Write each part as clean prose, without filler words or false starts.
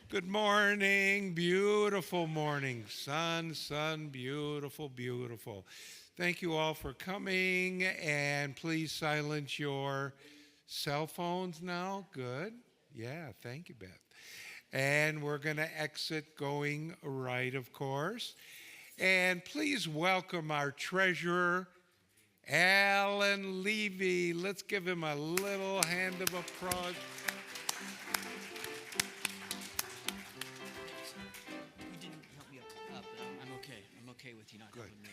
Good morning, beautiful morning. Sun, beautiful, beautiful. Thank you all for coming, and please silence your cell phones now. Good. Yeah, thank you, Beth. And we're going to exit going right, of course. And please welcome our treasurer, Alan Levy. Let's give him a little hand of applause. You didn't help me up, but I'm okay. I'm okay with you not helping me.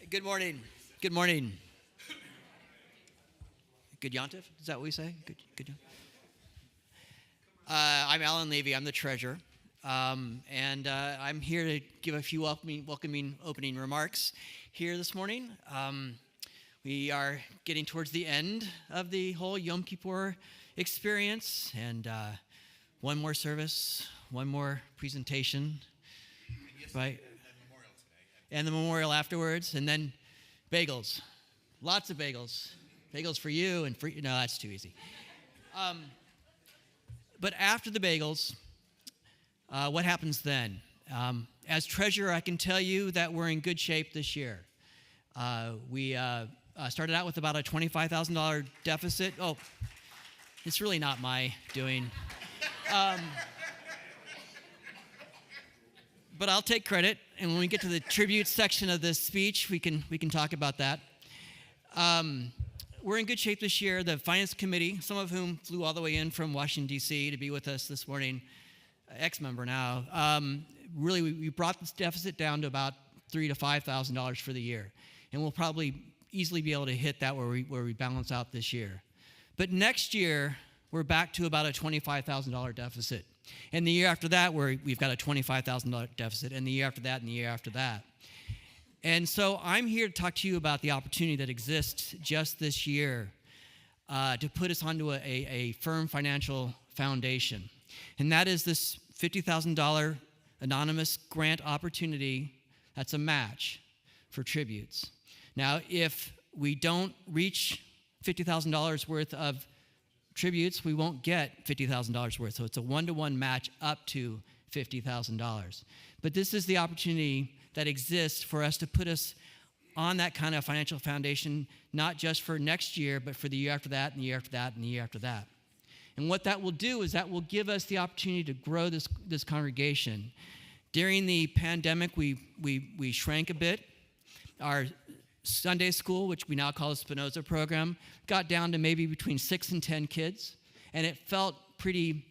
Good morning. Good morning. Good Yontif? Is that what we say? Good. I'm Alan Levy. I'm the treasurer. And I'm here to give a few welcoming opening remarks here this morning. We are getting towards the end of the whole Yom Kippur experience, and one more service, one more presentation, right? And the memorial afterwards, and then bagels, lots of bagels. Bagels for you and for, no, that's too easy. But after the bagels, what happens then? As treasurer, I can tell you that we're in good shape this year. We started out with about a $25,000 deficit. Oh, it's really not my doing. But I'll take credit, and when we get to the tribute section of this speech, we can talk about that. We're in good shape this year. The Finance Committee, some of whom flew all the way in from Washington, D.C. to be with us this morning, ex-member now, really we brought this deficit down to about $3,000 to $5,000 for the year. And we'll probably easily be able to hit that where we balance out this year. But next year, we're back to about a $25,000 deficit. And the year after that, we've got a $25,000 deficit, and the year after that, and the year after that. And so I'm here to talk to you about the opportunity that exists just this year to put us onto a firm financial foundation. And that is this $50,000 anonymous grant opportunity that's a match for tributes. Now, if we don't reach $50,000 worth of tributes, we won't get $50,000 worth. So it's a one-to-one match up to $50,000. But this is the opportunity that exists for us to put us on that kind of financial foundation, not just for next year, but for the year after that, and the year after that, and the year after that. And what that will do is that will give us the opportunity to grow this congregation. During the pandemic, we shrank a bit. Our Sunday school, which we now call the Spinoza program, got down to maybe between 6 and 10 kids, and it felt pretty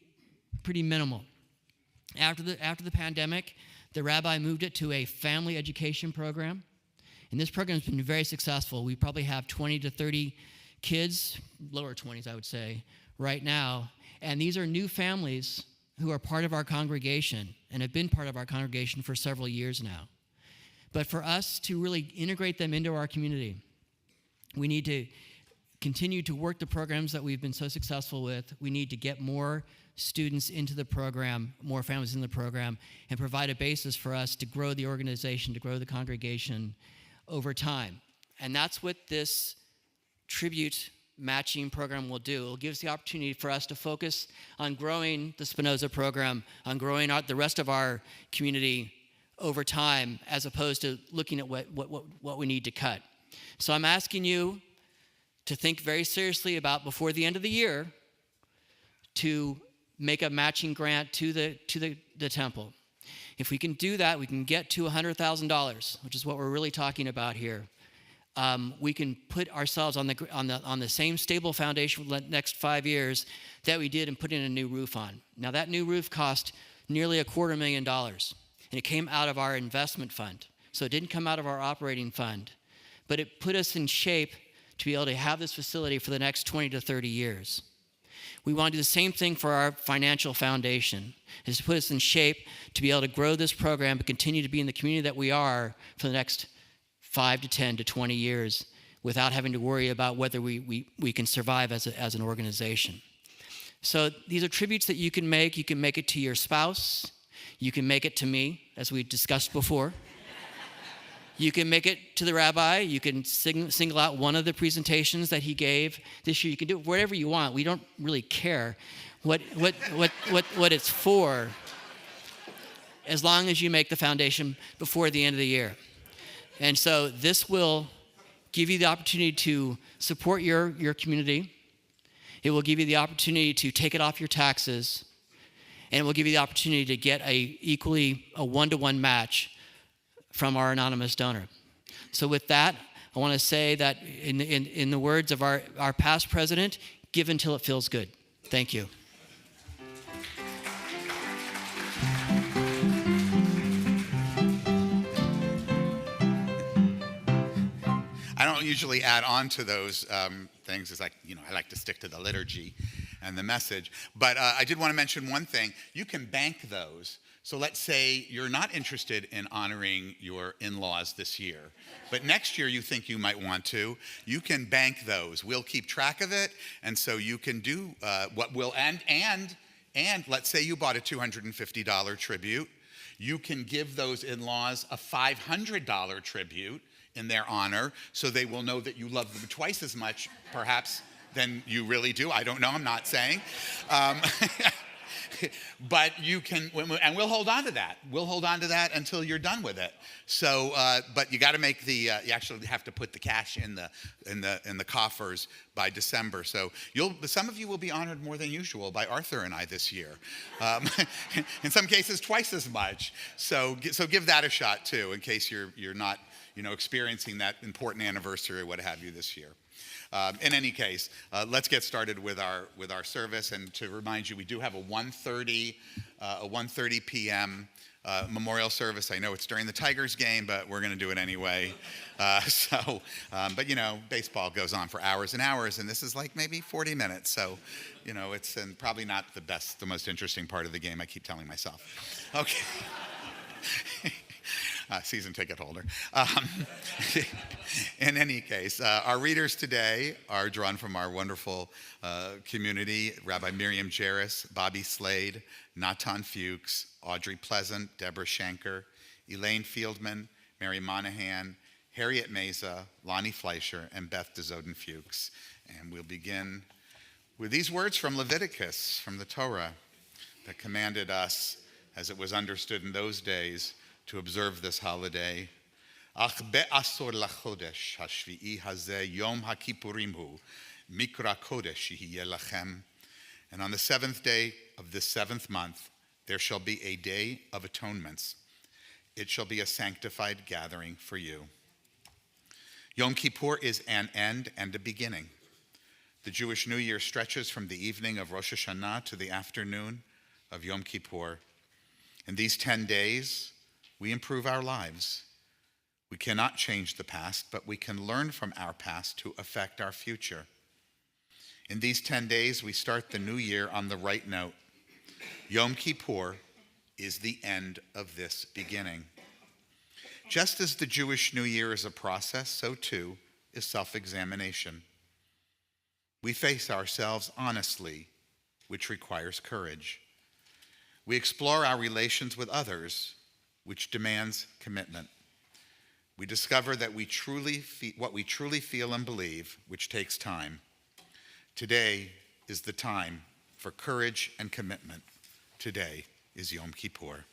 minimal. After the pandemic, the Rabbi moved it to a family education program, and this program has been very successful. We probably have 20 to 30 kids, lower 20s I would say, right now, and these are new families who are part of our congregation and have been part of our congregation for several years now. But for us to really integrate them into our community, we need to continue to work the programs that we've been so successful with. We need to get more students into the program, more families in the program, and provide a basis for us to grow the organization, to grow the congregation over time. And that's what this tribute matching program will do. It will give us the opportunity for us to focus on growing the Spinoza program, on growing the rest of our community over time, as opposed to looking at what we need to cut. So I'm asking you to think very seriously about, before the end of the year, to make a matching grant to the temple. If we can do that, we can get to $100,000, which is what we're really talking about here. We can put ourselves on the same stable foundation for the next 5 years that we did and put in a new roof on. Now that new roof cost nearly $250,000. And it came out of our investment fund. So it didn't come out of our operating fund. But it put us in shape to be able to have this facility for the next 20 to 30 years. We want to do the same thing for our financial foundation, is to put us in shape to be able to grow this program but continue to be in the community that we are for the next 5 to 10 to 20 years without having to worry about whether we can survive as an organization. So these are tributes that you can make. You can make it to your spouse. You can make it to me, as we discussed before. You can make it to the rabbi. You can single out one of the presentations that he gave this year. You can do whatever you want. We don't really care what it's for, as long as you make the foundation before the end of the year. And so this will give you the opportunity to support your community. It will give you the opportunity to take it off your taxes. And it will give you the opportunity to get a one-to-one match from our anonymous donor. So with that, I want to say that in the words of our past president, give until it feels good. Thank you. I don't usually add on to those things. It's like, I like to stick to the liturgy and the message. But I did want to mention one thing. You can bank those. So let's say you're not interested in honoring your in-laws this year, but next year you think you might want to. You can bank those. We'll keep track of it, and so you can do what will and let's say you bought a $250 tribute. You can give those in-laws a $500 tribute in their honor, so they will know that you love them twice as much, perhaps, than you really do. I don't know, I'm not saying. But you can, and we'll hold on to that. We'll hold on to that until you're done with it. So, but you got to make you actually have to put the cash in the coffers by December. So some of you will be honored more than usual by Arthur and I this year. In some cases, twice as much. So give that a shot too, in case you're not experiencing that important anniversary or what have you this year. In any case, let's get started with our service. And to remind you, we do have a 1:30 p.m. Memorial service. I know it's during the Tigers game, but we're going to do it anyway. But baseball goes on for hours and hours, and this is like maybe 40 minutes. So, it's probably not the most interesting part of the game. I keep telling myself. Okay. Season ticket holder. In any case, our readers today are drawn from our wonderful community: Rabbi Miriam Jairus, Bobby Slade, Natan Fuchs, Audrey Pleasant, Deborah Schenker, Elaine Fieldman, Mary Monahan, Harriet Meza, Lonnie Fleischer, and Beth DeZoden Fuchs. And we'll begin with these words from Leviticus, from the Torah, that commanded us, as it was understood in those days, to observe this holiday. Ach be'asor lachodesh hashvi'i hazeh yom haKippurim hu mikra kodesh yihiyeh lachem. And on the seventh day of this seventh month, there shall be a day of atonements. It shall be a sanctified gathering for you. Yom Kippur is an end and a beginning. The Jewish New Year stretches from the evening of Rosh Hashanah to the afternoon of Yom Kippur. In these 10 days, we improve our lives. We cannot change the past, but we can learn from our past to affect our future. In these 10 days, we start the new year on the right note. Yom Kippur is the end of this beginning. Just as the Jewish New Year is a process, so too is self-examination. We face ourselves honestly, which requires courage. We explore our relations with others, which demands commitment. We discover that what we truly feel and believe, which takes time. Today is the time for courage and commitment. Today is Yom Kippur.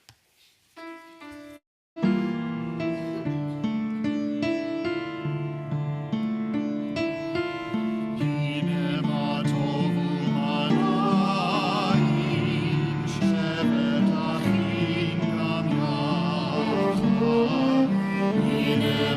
Amen.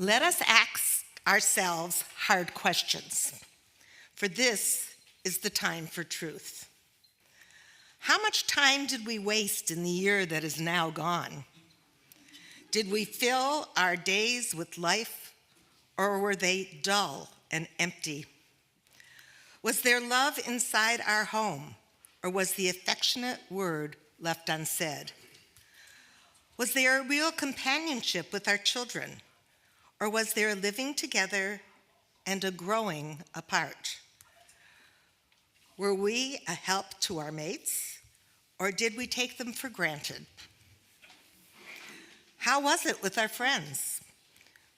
let us ask ourselves hard questions, for this is the time for truth. How much time did we waste in the year that is now gone? Did we fill our days with life, or were they dull and empty? Was there love inside our home, or was the affectionate word left unsaid? Was there a real companionship with our children, or was there a living together and a growing apart? Were we a help to our mates, or did we take them for granted? How was it with our friends?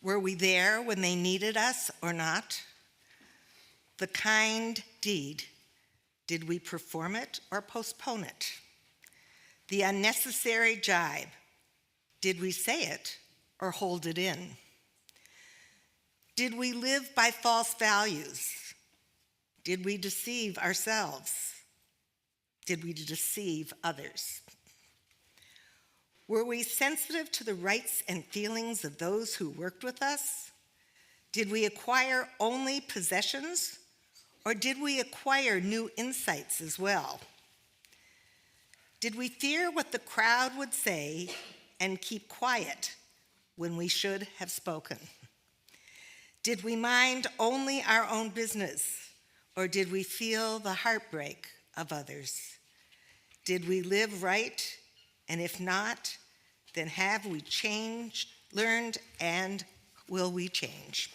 Were we there when they needed us or not? The kind deed, did we perform it or postpone it? The unnecessary jibe, did we say it or hold it in? Did we live by false values? Did we deceive ourselves? Did we deceive others? Were we sensitive to the rights and feelings of those who worked with us? Did we acquire only possessions, or did we acquire new insights as well? Did we fear what the crowd would say and keep quiet when we should have spoken? Did we mind only our own business, or did we feel the heartbreak of others? Did we live right? And if not, then have we changed, learned, and will we change?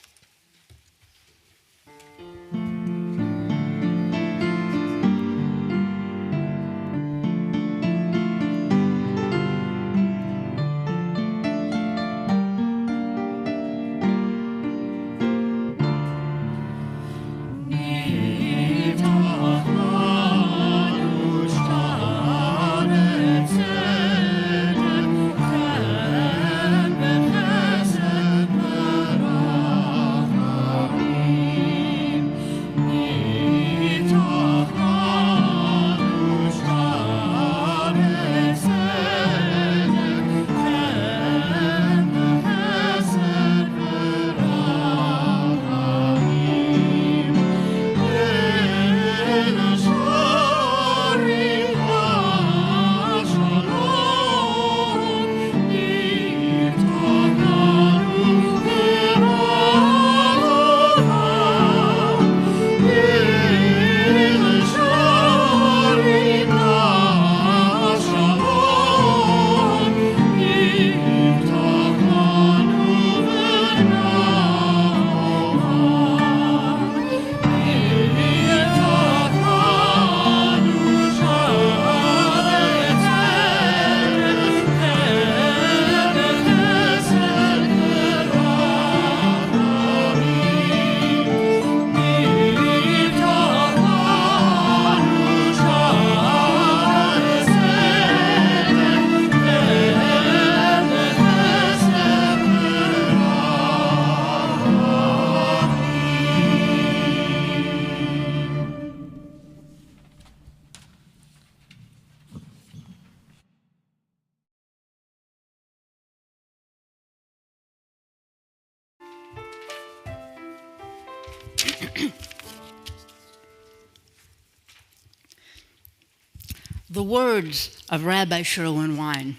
The words of Rabbi Sherwin Wine.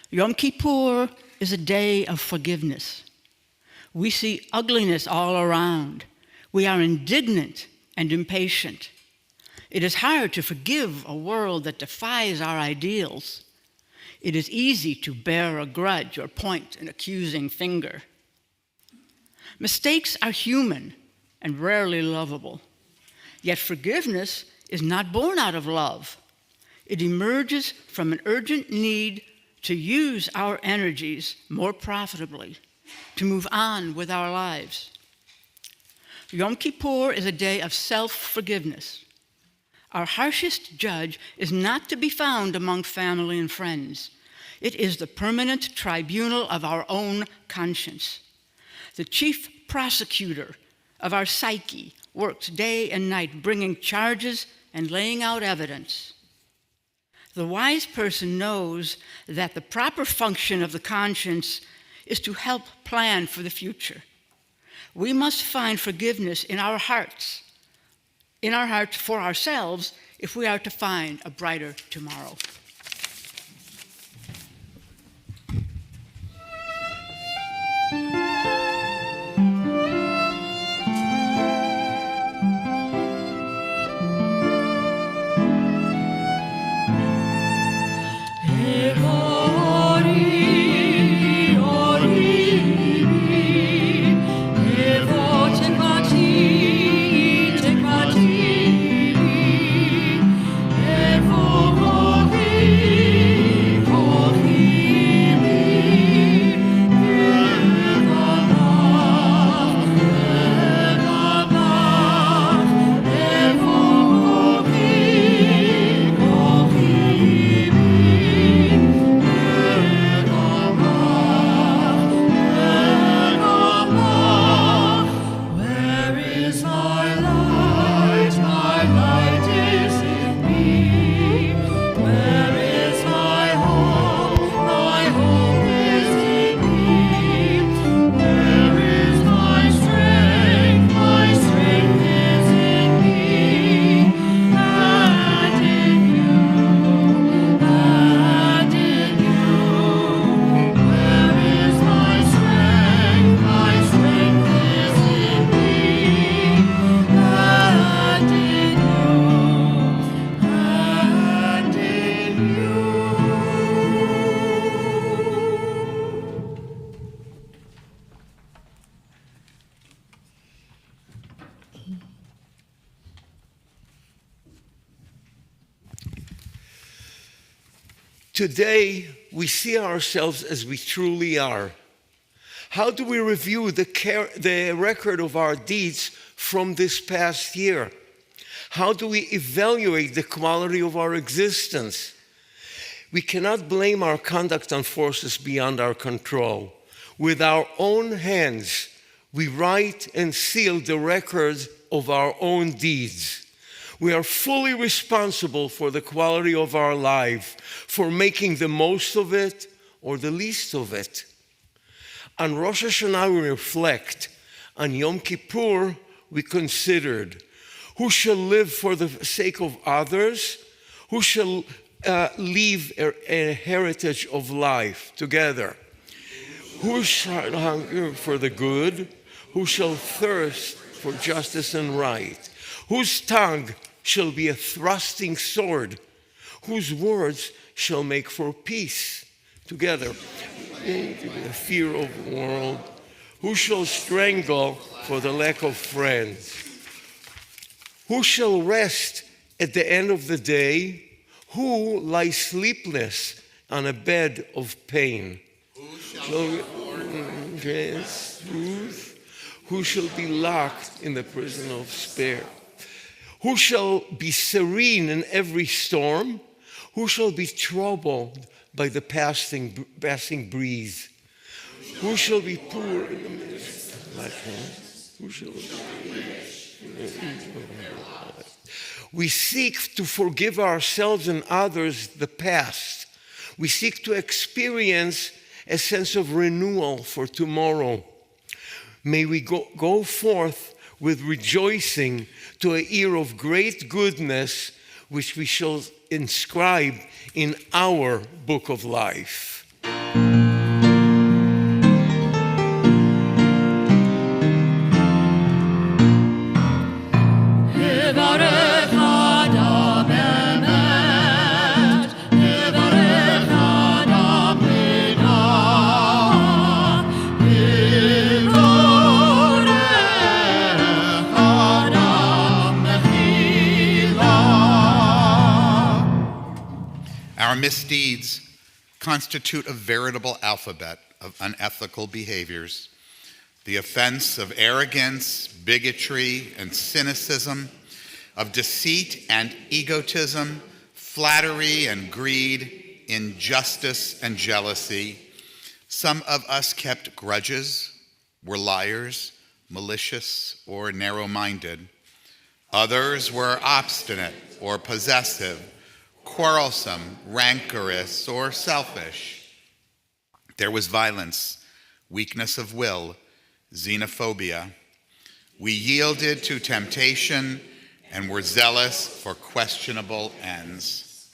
Yom Kippur is a day of forgiveness. We see ugliness all around. We are indignant and impatient. It is hard to forgive a world that defies our ideals. It is easy to bear a grudge or point an accusing finger. Mistakes are human and rarely lovable. Yet forgiveness is not born out of love. It emerges from an urgent need to use our energies more profitably, to move on with our lives. Yom Kippur is a day of self-forgiveness. Our harshest judge is not to be found among family and friends. It is the permanent tribunal of our own conscience. The chief prosecutor of our psyche works day and night, bringing charges and laying out evidence. The wise person knows that the proper function of the conscience is to help plan for the future. We must find forgiveness in our hearts for ourselves if we are to find a brighter tomorrow. Today, we see ourselves as we truly are. How do we review the record of our deeds from this past year? How do we evaluate the quality of our existence? We cannot blame our conduct on forces beyond our control. With our own hands, we write and seal the records of our own deeds. We are fully responsible for the quality of our life, for making the most of it or the least of it. On Rosh Hashanah, we reflect. On Yom Kippur, we considered who shall live for the sake of others, who shall leave a heritage of life together, who shall hunger for the good, who shall thirst for justice and right, whose tongue shall be a thrusting sword, whose words shall make for peace together. The fear of the world, who shall strangle for the lack of friends, who shall rest at the end of the day, who lie sleepless on a bed of pain, who shall be locked in the prison of despair. Who shall be serene in every storm? Who shall be troubled by the passing breeze? Who shall be poor in the midst of life? Who shall be We seek to forgive ourselves and others the past. We seek to experience a sense of renewal for tomorrow. May we go forth with rejoicing to a year of great goodness, which we shall inscribe in our book of life. Our misdeeds constitute a veritable alphabet of unethical behaviors. The offense of arrogance, bigotry, and cynicism, of deceit and egotism, flattery and greed, injustice and jealousy. Some of us kept grudges, were liars, malicious, or narrow-minded. Others were obstinate or possessive, quarrelsome, rancorous, or selfish. There was violence, weakness of will, xenophobia. We yielded to temptation and were zealous for questionable ends.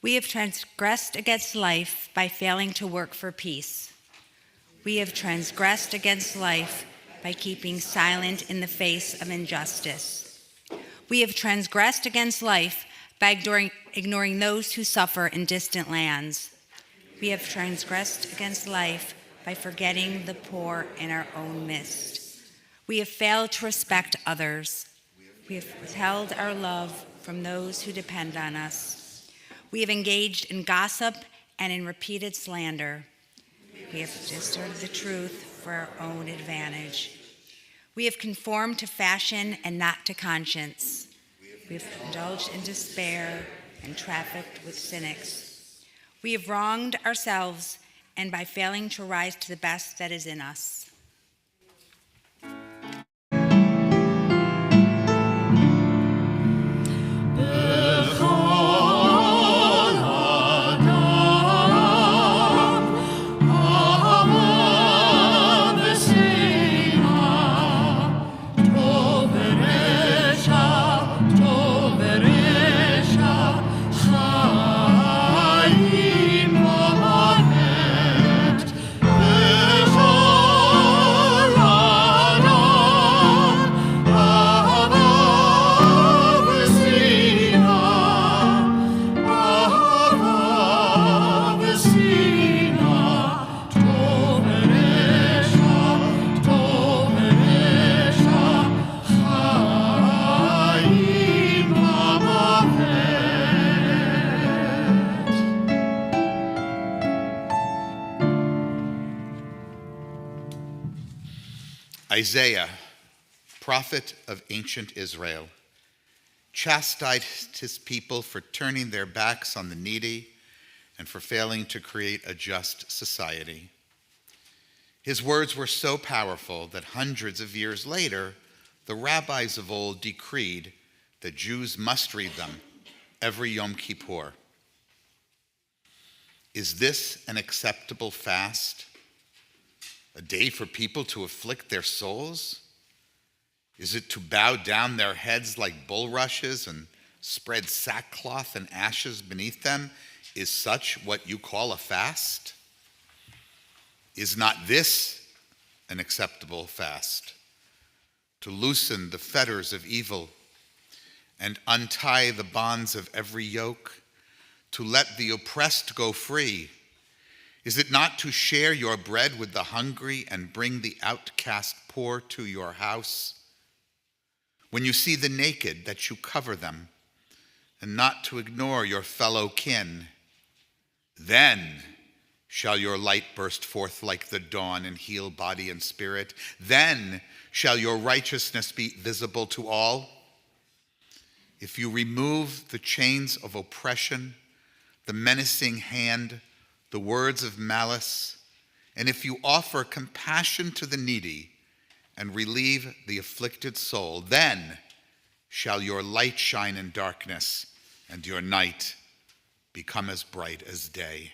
We have transgressed against life by failing to work for peace. We have transgressed against life by keeping silent in the face of injustice. We have transgressed against life by ignoring those who suffer in distant lands. We have transgressed against life by forgetting the poor in our own midst. We have failed to respect others. We have withheld our love from those who depend on us. We have engaged in gossip and in repeated slander. We have distorted the truth for our own advantage. We have conformed to fashion and not to conscience. We have indulged in despair and trafficked with cynics. We have wronged ourselves, and by failing to rise to the best that is in us. Isaiah, prophet of ancient Israel, chastised his people for turning their backs on the needy and for failing to create a just society. His words were so powerful that hundreds of years later, the rabbis of old decreed that Jews must read them every Yom Kippur. Is this an acceptable fast? A day for people to afflict their souls? Is it to bow down their heads like bulrushes and spread sackcloth and ashes beneath them? Is such what you call a fast? Is not this an acceptable fast? To loosen the fetters of evil and untie the bonds of every yoke, to let the oppressed go free? Is it not to share your bread with the hungry and bring the outcast poor to your house? When you see the naked, that you cover them, and not to ignore your fellow kin? Then shall your light burst forth like the dawn and heal body and spirit. Then shall your righteousness be visible to all. If you remove the chains of oppression, the menacing hand, the words of malice, and if you offer compassion to the needy and relieve the afflicted soul, then shall your light shine in darkness and your night become as bright as day.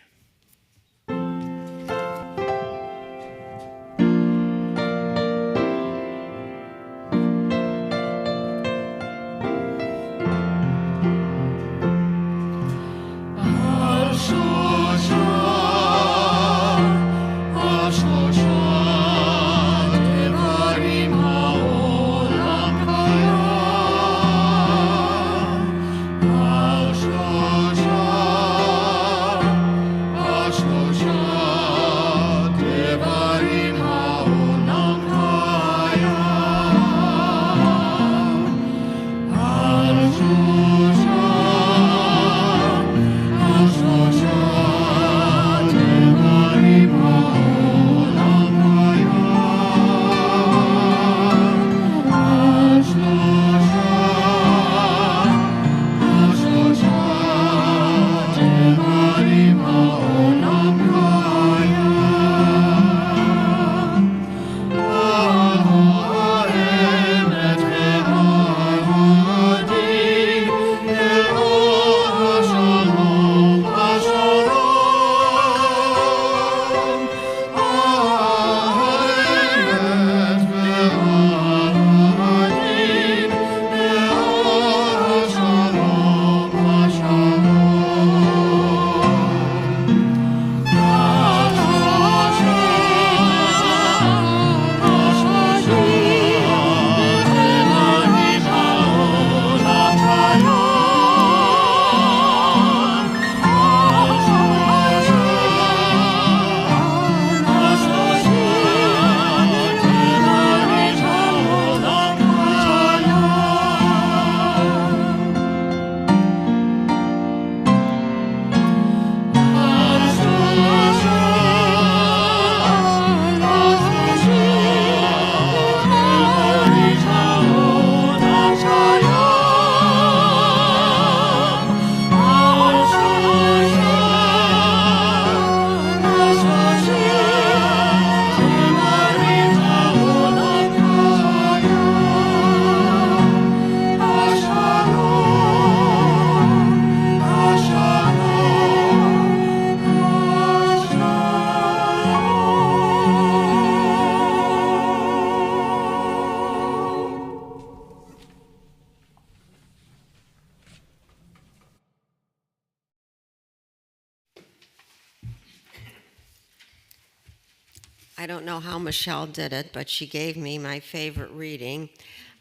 I don't know how Michelle did it, but she gave me my favorite reading.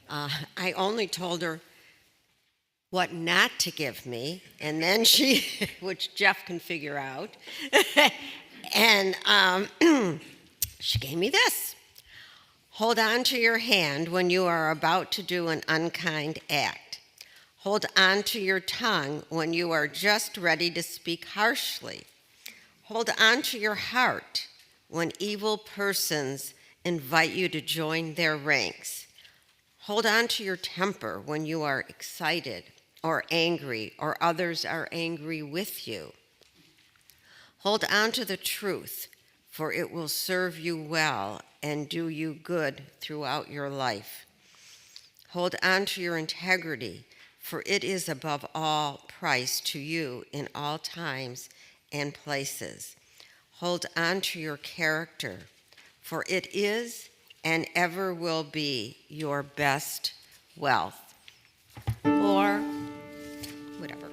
I only told her what not to give me, and then she, which Jeff can figure out, and she gave me this. Hold on to your hand when you are about to do an unkind act. Hold on to your tongue when you are just ready to speak harshly. Hold on to your heart when evil persons invite you to join their ranks. Hold on to your temper when you are excited or angry or others are angry with you. Hold on to the truth, for it will serve you well and do you good throughout your life. Hold on to your integrity, for it is above all price to you in all times and places. Hold on to your character, for it is and ever will be your best wealth. Or whatever.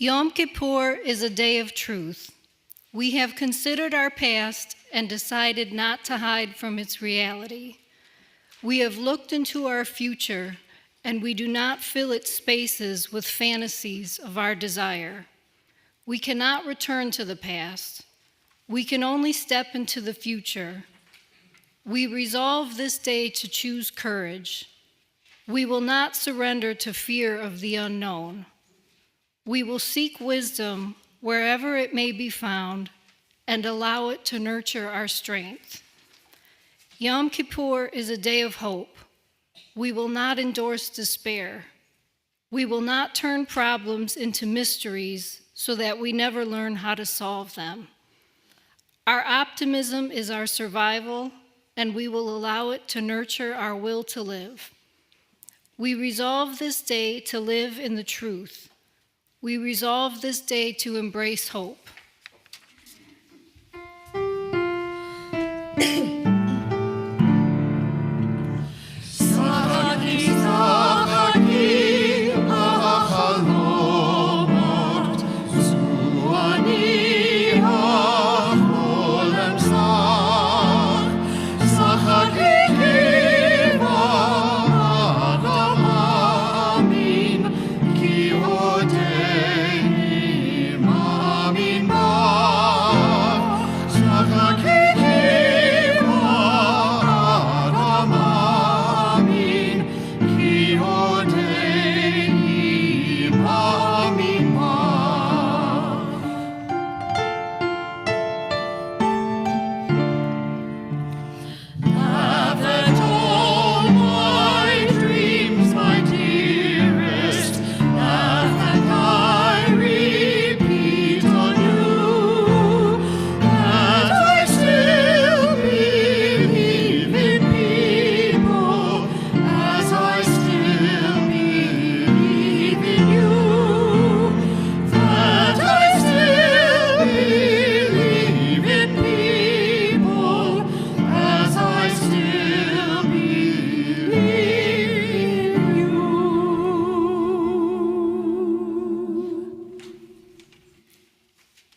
Yom Kippur is a day of truth. We have considered our past and decided not to hide from its reality. We have looked into our future, and we do not fill its spaces with fantasies of our desire. We cannot return to the past. We can only step into the future. We resolve this day to choose courage. We will not surrender to fear of the unknown. We will seek wisdom wherever it may be found and allow it to nurture our strength. Yom Kippur is a day of hope. We will not endorse despair. We will not turn problems into mysteries so that we never learn how to solve them. Our optimism is our survival, and we will allow it to nurture our will to live. We resolve this day to live in the truth. We resolve this day to embrace hope.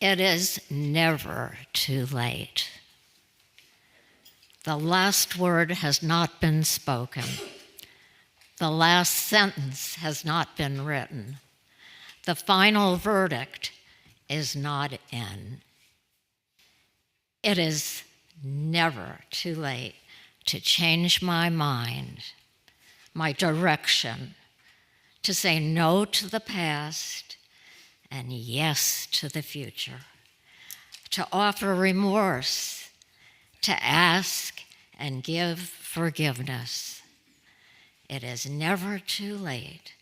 It is never too late. The last word has not been spoken. The last sentence has not been written. The final verdict is not in. It is never too late to change my mind, my direction, to say no to the past and yes to the future, to offer remorse, to ask and give forgiveness. It is never too late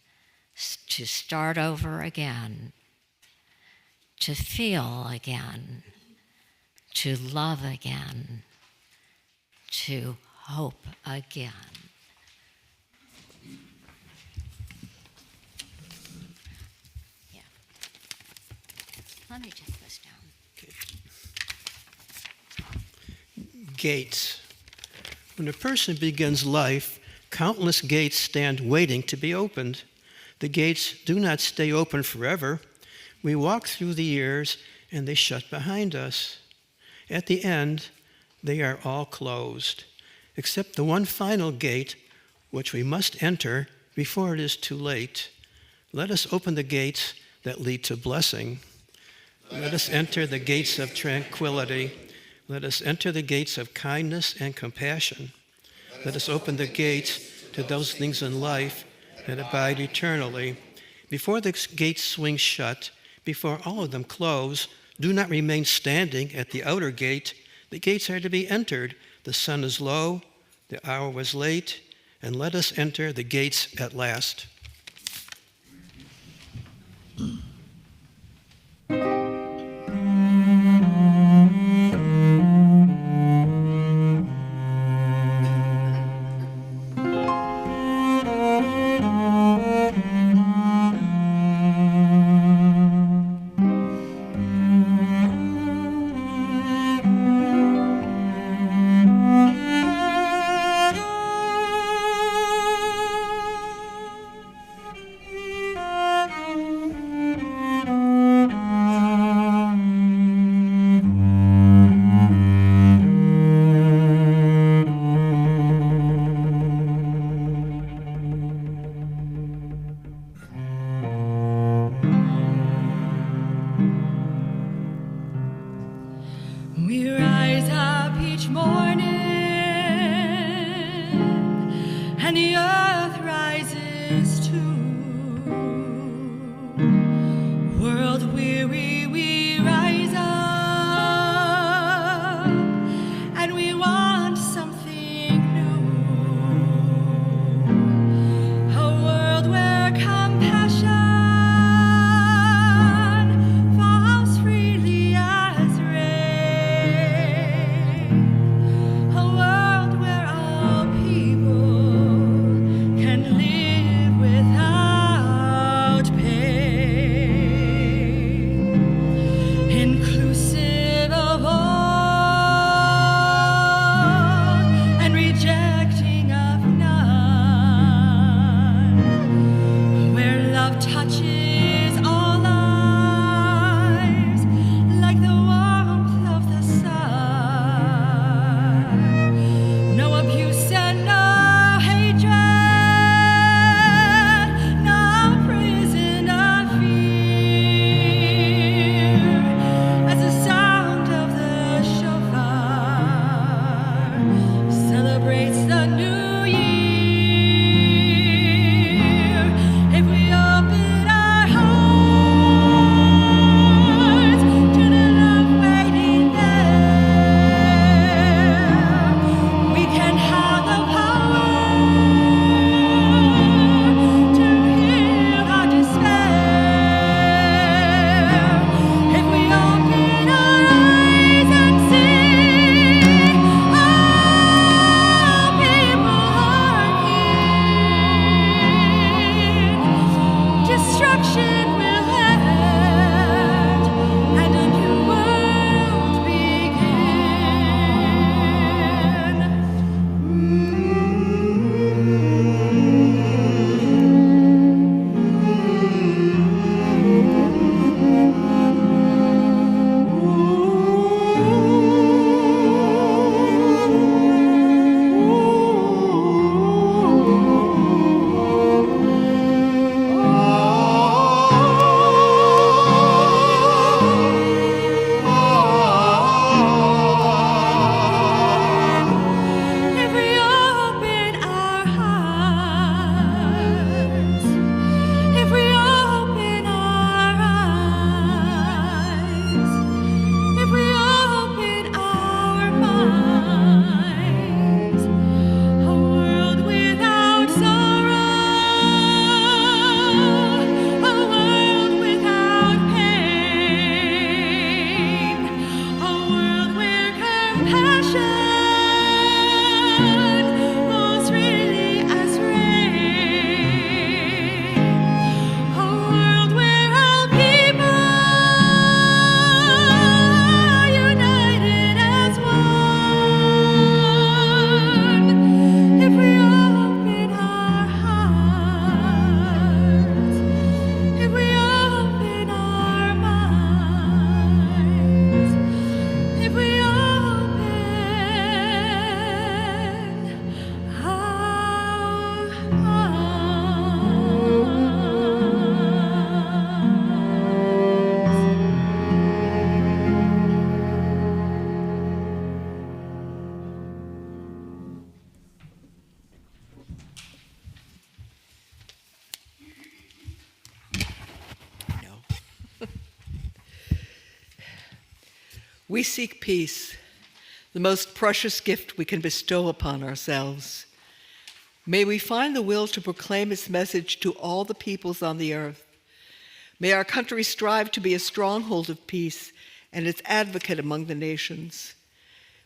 to start over again, to feel again, to love again, to hope again. Yeah. Let me take this down. Gates. When a person begins life, countless gates stand waiting to be opened. The gates do not stay open forever. We walk through the years and they shut behind us. At the end, they are all closed, except the one final gate which we must enter before it is too late. Let us open the gates that lead to blessing. Let us enter the gates of tranquility. Let us enter the gates of kindness and compassion. Let us open the gates to those things in life that abide eternally. Before the gates swing shut, before all of them close, do not remain standing at the outer gate. The gates are to be entered. The sun is low, the hour was late, and let us enter the gates at last. We seek peace, the most precious gift we can bestow upon ourselves. May we find the will to proclaim its message to all the peoples on the earth. May our country strive to be a stronghold of peace and its advocate among the nations.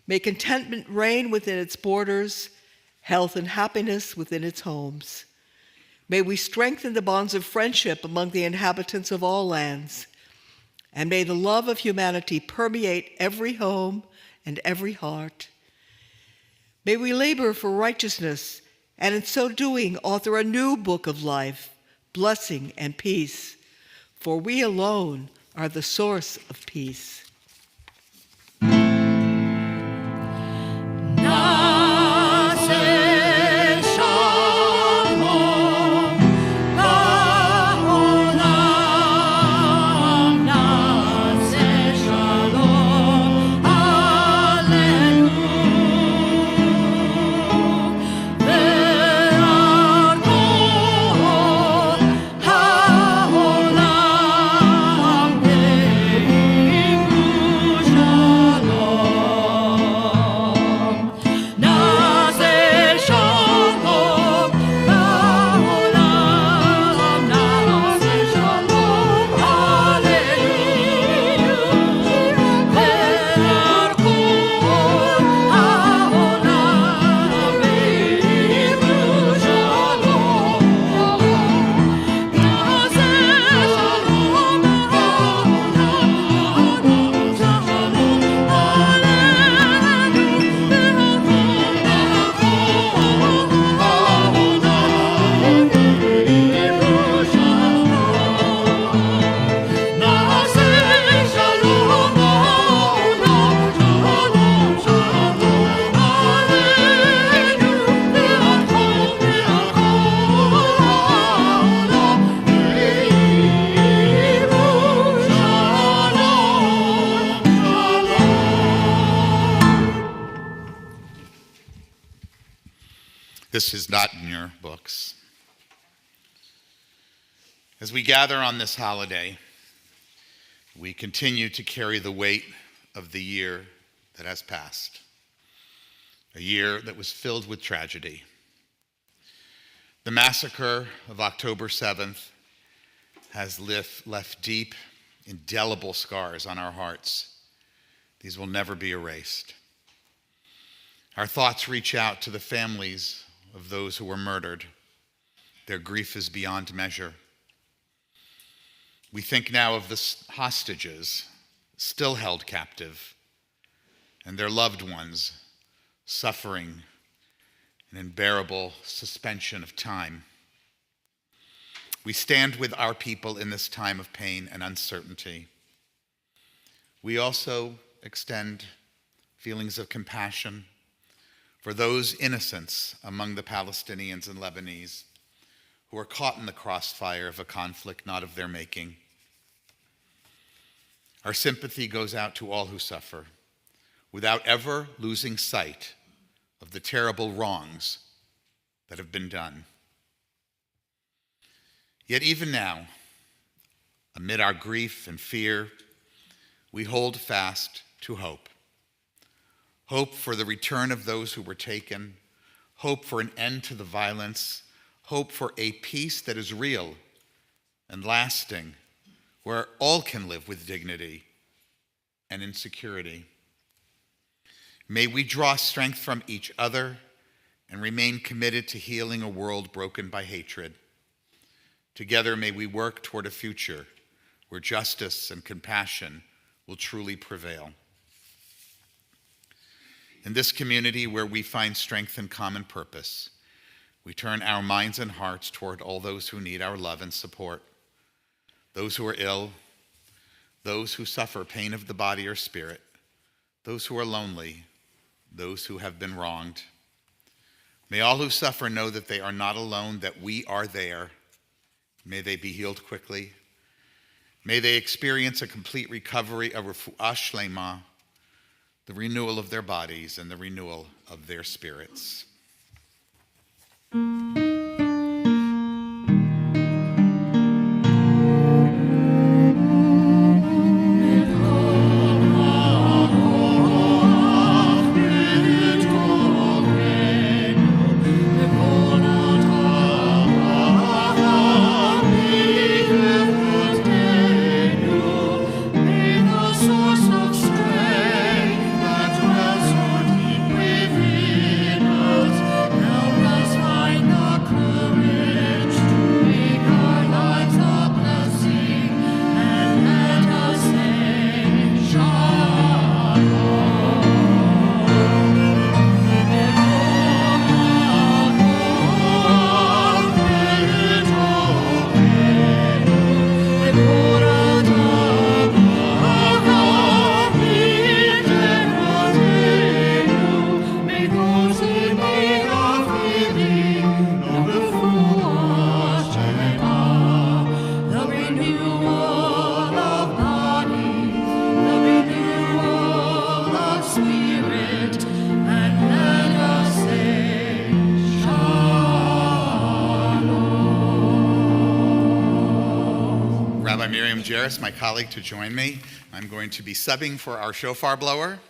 May contentment reign within its borders, health and happiness within its homes. May we strengthen the bonds of friendship among the inhabitants of all lands. And may the love of humanity permeate every home and every heart. May we labor for righteousness, and in so doing, author a new book of life, blessing and peace, for we alone are the source of peace. This is not in your books. As we gather on this holiday, we continue to carry the weight of the year that has passed, a year that was filled with tragedy. The massacre of October 7th has left deep, indelible scars on our hearts. These will never be erased. Our thoughts reach out to the families of those who were murdered. Their grief is beyond measure. We think now of the hostages still held captive and their loved ones suffering an unbearable suspension of time. We stand with our people in this time of pain and uncertainty. We also extend feelings of compassion for those innocents among the Palestinians and Lebanese who are caught in the crossfire of a conflict not of their making. Our sympathy goes out to all who suffer, without ever losing sight of the terrible wrongs that have been done. Yet even now, amid our grief and fear, we hold fast to hope. Hope for the return of those who were taken, hope for an end to the violence, hope for a peace that is real and lasting, where all can live with dignity and in security. May we draw strength from each other and remain committed to healing a world broken by hatred. Together, may we work toward a future where justice and compassion will truly prevail. In this community where we find strength and common purpose, we turn our minds and hearts toward all those who need our love and support, those who are ill, those who suffer pain of the body or spirit, those who are lonely, those who have been wronged. May all who suffer know that they are not alone, that we are there. May they be healed quickly. May they experience a complete recovery, a refuah shlema, the renewal of their bodies and the renewal of their spirits. Rabbi Miriam Jairus, my colleague, to join me. I'm going to be subbing for our shofar blower.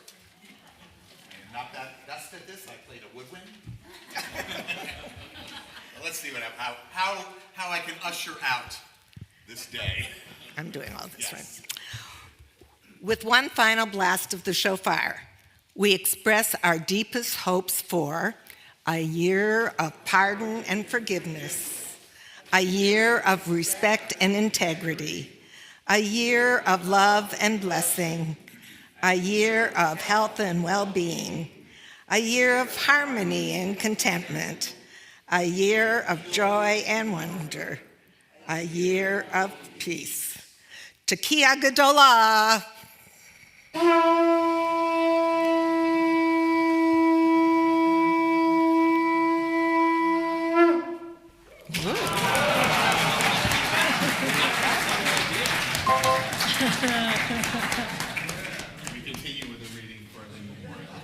Not that best at this, I played a woodwind. Let's see how I can usher out this day. I'm doing all this, Yes. right? With one final blast of the shofar, we express our deepest hopes for a year of pardon and forgiveness, a year of respect and integrity, a year of love and blessing, a year of health and well-being, a year of harmony and contentment, a year of joy and wonder, a year of peace. Tekiah Gedolah. We continue with the reading for the memorial.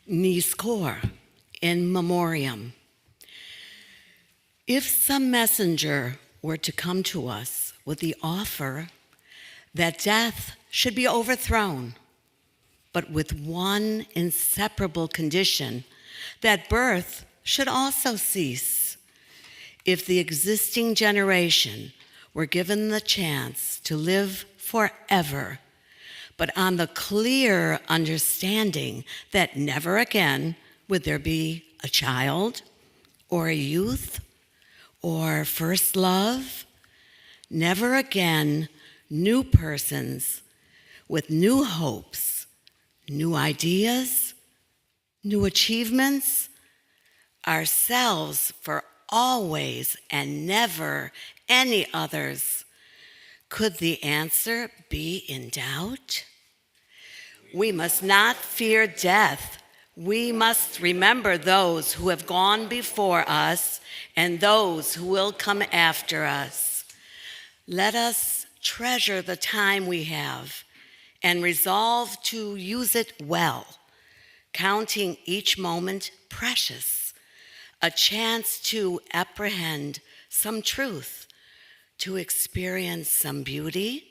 Nizkor, in memoriam. If some messenger were to come to us with the offer that death should be overthrown, but with one inseparable condition, that birth should also cease, if the existing generation were given the chance to live forever, but on the clear understanding that never again would there be a child or a youth or first love, never again new persons with new hopes, new ideas, new achievements, ourselves for always and never any others. Could the answer be in doubt? We must not fear death. We must remember those who have gone before us and those who will come after us. Let us treasure the time we have and resolve to use it well, counting each moment precious, a chance to apprehend some truth, to experience some beauty,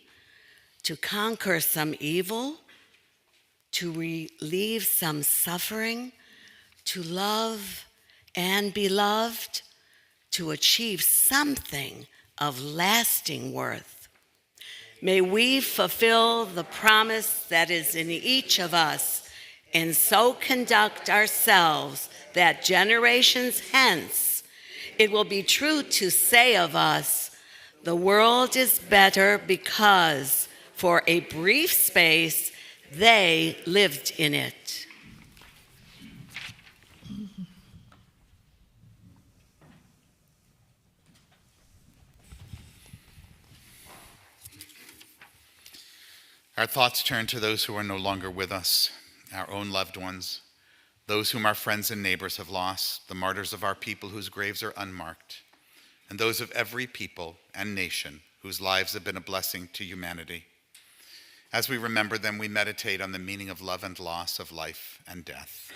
to conquer some evil, to relieve some suffering, to love and be loved, to achieve something of lasting worth. May we fulfill the promise that is in each of us and so conduct ourselves that generations hence it will be true to say of us, the world is better because for a brief space they lived in it. Our thoughts turn to those who are no longer with us, our own loved ones, those whom our friends and neighbors have lost, the martyrs of our people whose graves are unmarked, and those of every people and nation whose lives have been a blessing to humanity. As we remember them, we meditate on the meaning of love and loss, of life and death.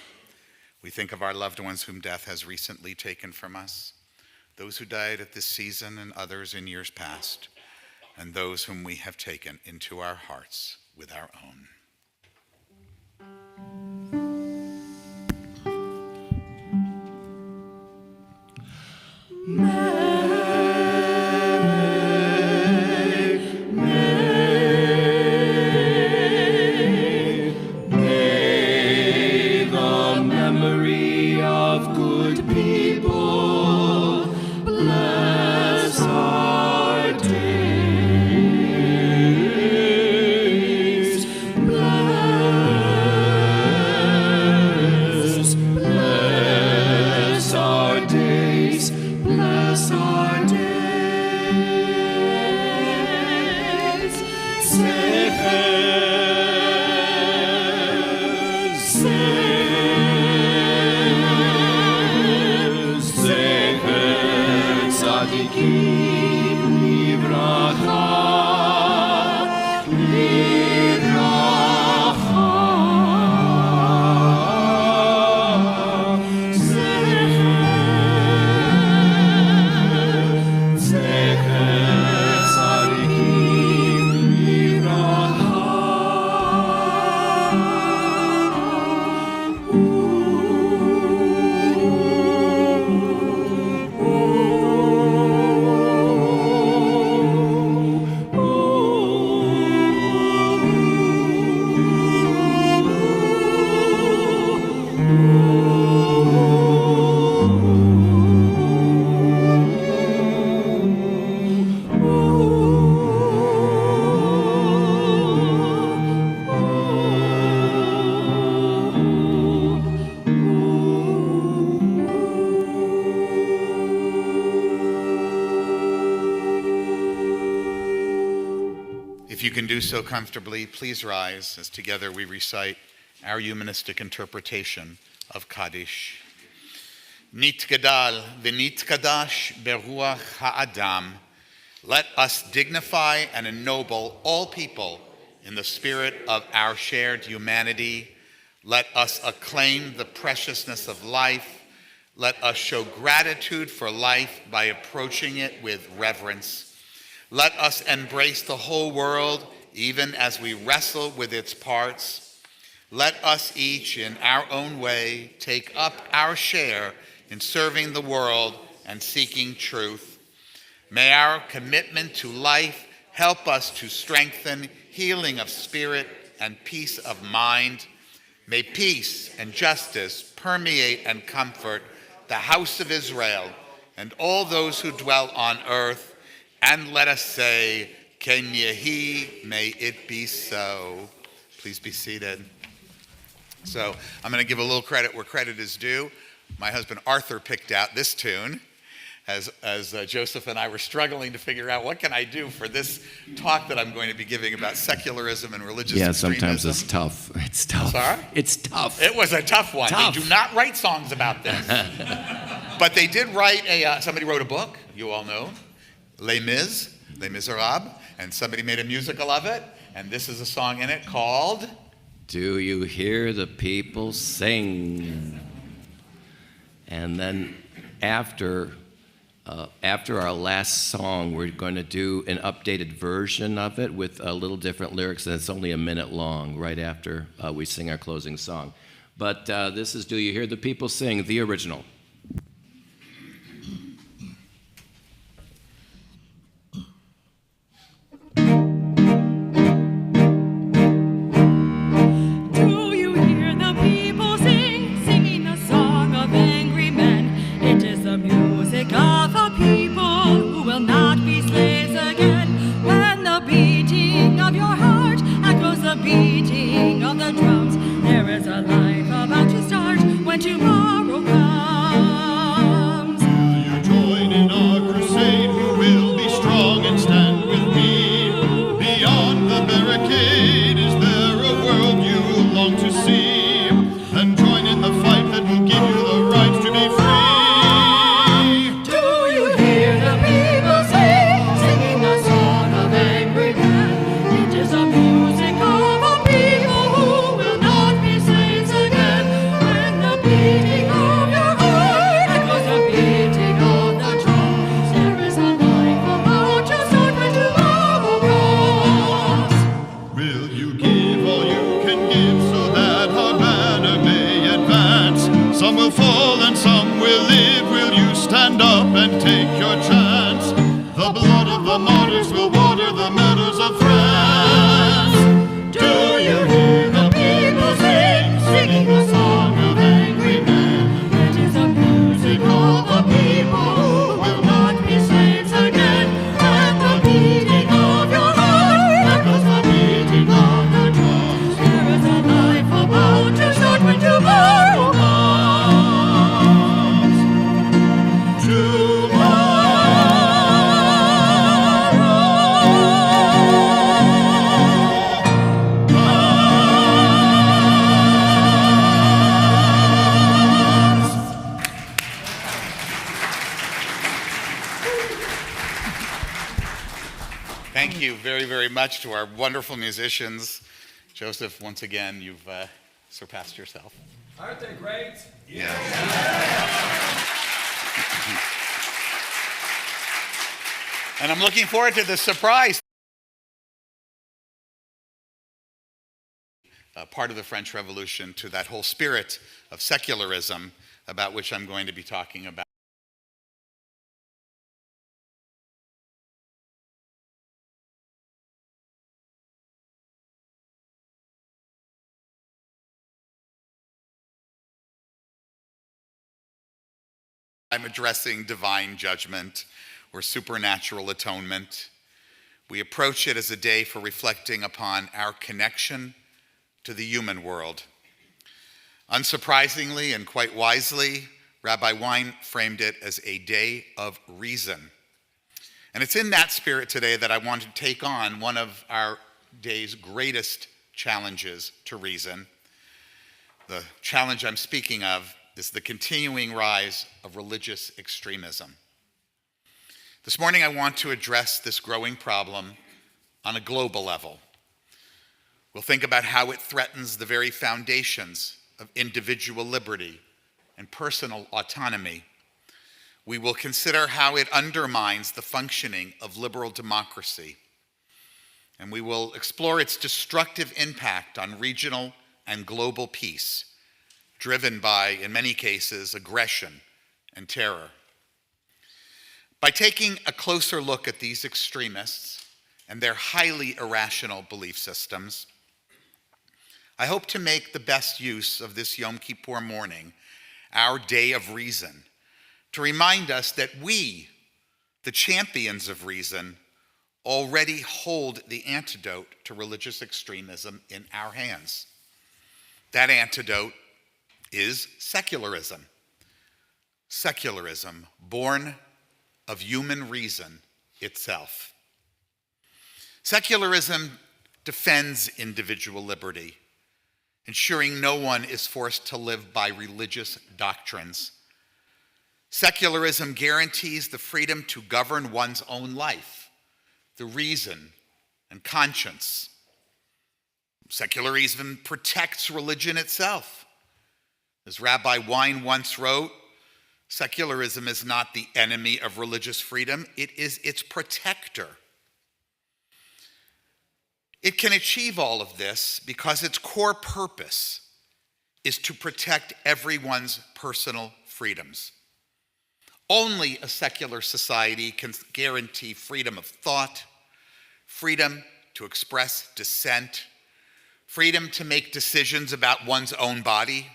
We think of our loved ones whom death has recently taken from us, those who died at this season and others in years past, and those whom we have taken into our hearts with our own. May the memory of good people bless our days. Bless our days. Bless our days. Zecher tzadikim livracha, If you can do so comfortably, please rise as together we recite our humanistic interpretation of Kaddish. Nitgadal v'nitkadash beruach ha'adam. Let us dignify and ennoble all people in the spirit of our shared humanity. Let us acclaim the preciousness of life. Let us show gratitude for life by approaching it with reverence. Let us embrace the whole world even as we wrestle with its parts. Let us each in our own way take up our share in serving the world and seeking truth. May our commitment to life help us to strengthen healing of spirit and peace of mind. May peace and justice permeate and comfort the house of Israel and all those who dwell on earth. And let us say, Ken Yehi, may it be so. Please be seated. So I'm going to give a little credit where credit is due. My husband Arthur picked out this tune as Joseph and I were struggling to figure out what can I do for this talk that I'm going to be giving about secularism and religious extremism. Sometimes it's tough. It's tough. Sorry? It's tough. It was a tough one. Tough. They do not write songs about this. But they did write somebody wrote a book, you all know, Les Miserables, and somebody made a musical of it, and this is a song in it called Do You Hear the People Sing? And then after our last song, we're going to do an updated version of it with a little different lyrics, and it's only a minute long right after we sing our closing song. But this is Do You Hear the People Sing, the original. Do you hear the people sing, singing the song of angry men? It is the music of a people who will not be slaves again. When the beating of your heart echoes the beating of the drums, there is a life about to start when tomorrow comes. Will you join in our crusade? Who will be strong and stand with me? Beyond the barricade, is there a world you long to see? And join in the fight that will give you the right to be free. Do you hear the people sing, singing the song of angry men? It is the music of a people who will not be slaves again. When the beating of your heart echoes the beating of the drums, there is a life about to start when tomorrow comes. Will you give all you can give so that our banner may advance? Some will fall and some will live. Will you stand up and take your chance? The blood of the martyrs will water the meadows of France. Do you hear the people sing, singing the song of angry men? It is the music of a people who will not be slaves again. When the beating of your heart echoes the beating of the drums, there is a life about to start when tomorrow comes. Thank you very, very much to our wonderful musicians. Joseph, once again, you've surpassed yourself. Aren't they great? Yeah. And I'm looking forward to the surprise. Part of the French Revolution, to that whole spirit of secularism about which I'm going to be talking about. I'm addressing divine judgment or supernatural atonement. We approach it as a day for reflecting upon our connection to the human world. Unsurprisingly and quite wisely, Rabbi Wein framed it as a day of reason. And it's in that spirit today that I want to take on one of our day's greatest challenges to reason. The challenge I'm speaking of is the continuing rise of religious extremism. This morning, I want to address this growing problem on a global level. We'll think about how it threatens the very foundations of individual liberty and personal autonomy. We will consider how it undermines the functioning of liberal democracy. And we will explore its destructive impact on regional and global peace, driven by, in many cases, aggression and terror. By taking a closer look at these extremists and their highly irrational belief systems, I hope to make the best use of this Yom Kippur morning, our day of reason, to remind us that we, the champions of reason, already hold the antidote to religious extremism in our hands. That antidote is secularism. Secularism, born of human reason itself. Secularism defends individual liberty, ensuring no one is forced to live by religious doctrines. Secularism guarantees the freedom to govern one's own life, the reason and conscience. Secularism protects religion itself. As Rabbi Wein once wrote, secularism is not the enemy of religious freedom, it is its protector. It can achieve all of this because its core purpose is to protect everyone's personal freedoms. Only a secular society can guarantee freedom of thought, freedom to express dissent, freedom to make decisions about one's own body.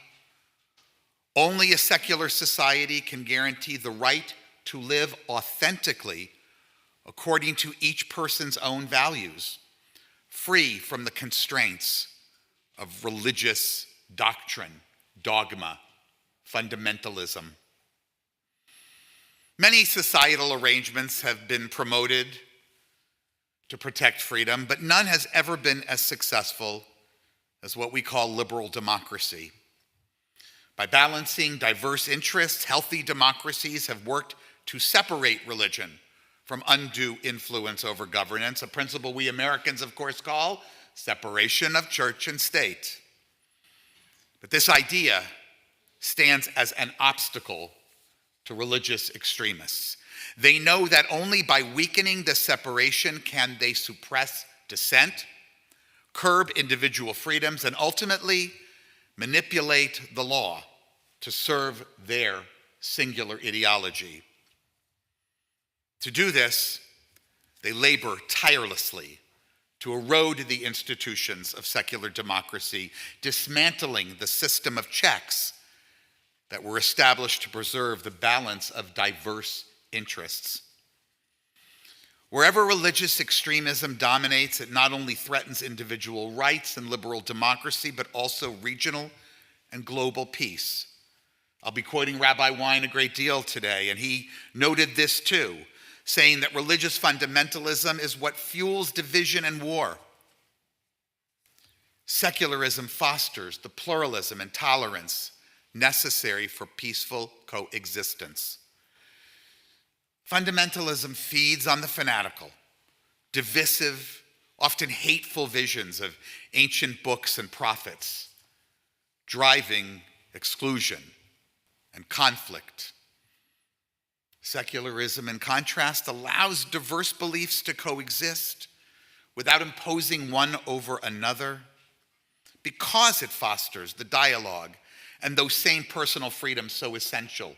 Only a secular society can guarantee the right to live authentically according to each person's own values, free from the constraints of religious doctrine, dogma, fundamentalism. Many societal arrangements have been promoted to protect freedom, but none has ever been as successful as what we call liberal democracy. By balancing diverse interests, healthy democracies have worked to separate religion from undue influence over governance, a principle we Americans, of course, call separation of church and state. But this idea stands as an obstacle to religious extremists. They know that only by weakening the separation can they suppress dissent, curb individual freedoms, and ultimately manipulate the law to serve their singular ideology. To do this, they labor tirelessly to erode the institutions of secular democracy, dismantling the system of checks that were established to preserve the balance of diverse interests. Wherever religious extremism dominates, it not only threatens individual rights and liberal democracy, but also regional and global peace. I'll be quoting Rabbi Wein a great deal today, and he noted this too, saying that religious fundamentalism is what fuels division and war. Secularism fosters the pluralism and tolerance necessary for peaceful coexistence. Fundamentalism feeds on the fanatical, divisive, often hateful visions of ancient books and prophets, driving exclusion and conflict. Secularism, in contrast, allows diverse beliefs to coexist without imposing one over another, because it fosters the dialogue and those same personal freedoms so essential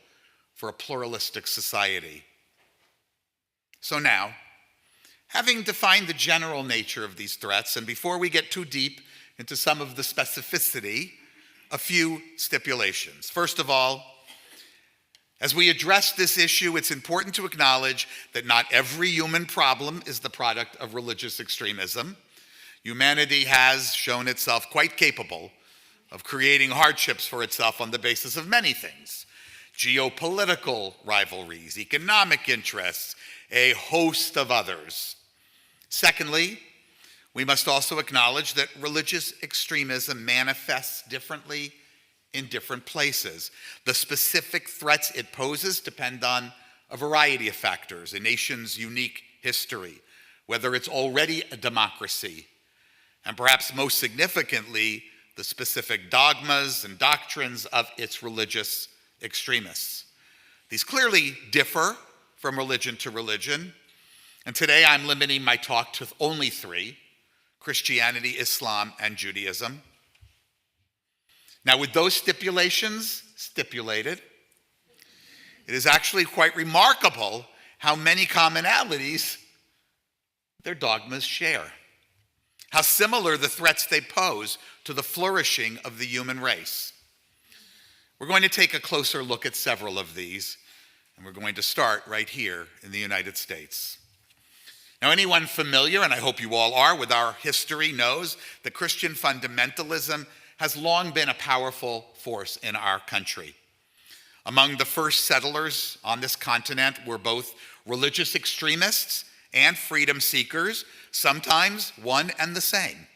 for a pluralistic society. So now, having defined the general nature of these threats, and before we get too deep into some of the specificity, a few stipulations. First of all, as we address this issue, it's important to acknowledge that not every human problem is the product of religious extremism. Humanity has shown itself quite capable of creating hardships for itself on the basis of many things: geopolitical rivalries, economic interests, a host of others. Secondly, we must also acknowledge that religious extremism manifests differently in different places. The specific threats it poses depend on a variety of factors, a nation's unique history, whether it's already a democracy, and perhaps most significantly, the specific dogmas and doctrines of its religious extremists. These clearly differ from religion to religion, and today I'm limiting my talk to only three: Christianity, Islam, and Judaism. Now, with those stipulations stipulated, it is actually quite remarkable how many commonalities their dogmas share, how similar the threats they pose to the flourishing of the human race. We're going to take a closer look at several of these, and we're going to start right here in the United States. Now, anyone familiar, and I hope you all are, with our history knows that Christian fundamentalism has long been a powerful force in our country. Among the first settlers on this continent were both religious extremists and freedom seekers, sometimes one and the same.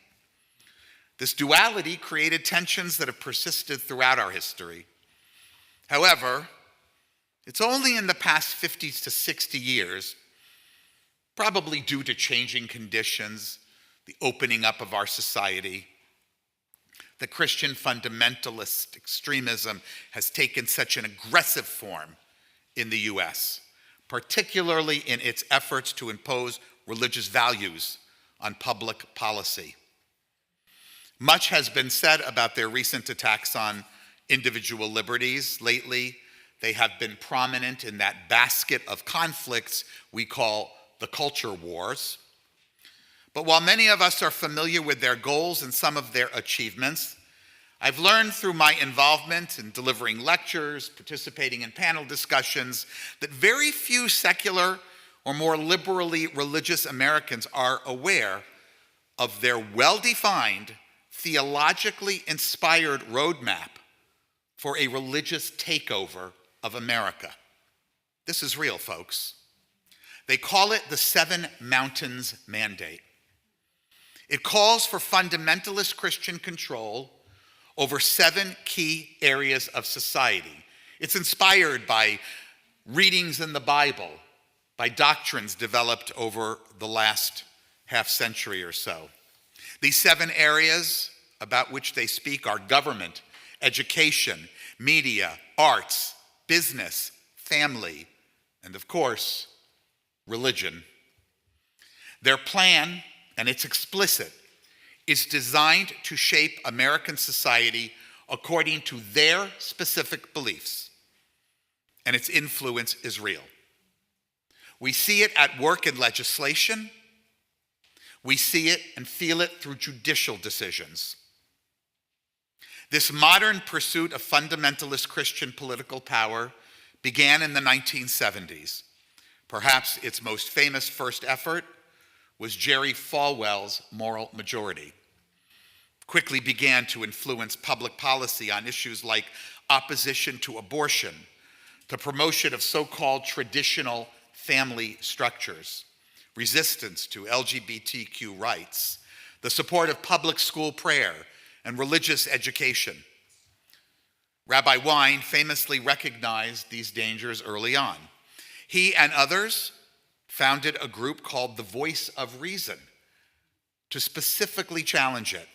This duality created tensions that have persisted throughout our history. However, it's only in the past 50 to 60 years, probably due to changing conditions, the opening up of our society, that Christian fundamentalist extremism has taken such an aggressive form in the U.S., particularly in its efforts to impose religious values on public policy. Much has been said about their recent attacks on individual liberties. Lately, they have been prominent in that basket of conflicts we call the culture wars. But while many of us are familiar with their goals and some of their achievements, I've learned through my involvement in delivering lectures, participating in panel discussions, that very few secular or more liberally religious Americans are aware of their well-defined, theologically inspired roadmap for a religious takeover of America. This is real, folks. They call it the Seven Mountains Mandate. It calls for fundamentalist Christian control over 7 key areas of society. It's inspired by readings in the Bible, by doctrines developed over the last half century or so. These 7 areas about which they speak are government, education, media, arts, business, family, and of course, religion. Their plan, and it's explicit, is designed to shape American society according to their specific beliefs, and its influence is real. We see it at work in legislation. We see it and feel it through judicial decisions. This modern pursuit of fundamentalist Christian political power began in the 1970s. Perhaps its most famous first effort was Jerry Falwell's Moral Majority. Quickly began to influence public policy on issues like opposition to abortion, the promotion of so-called traditional family structures, resistance to LGBTQ rights, the support of public school prayer and religious education. Rabbi Wein famously recognized these dangers early on. He and others founded a group called the Voice of Reason to specifically challenge it.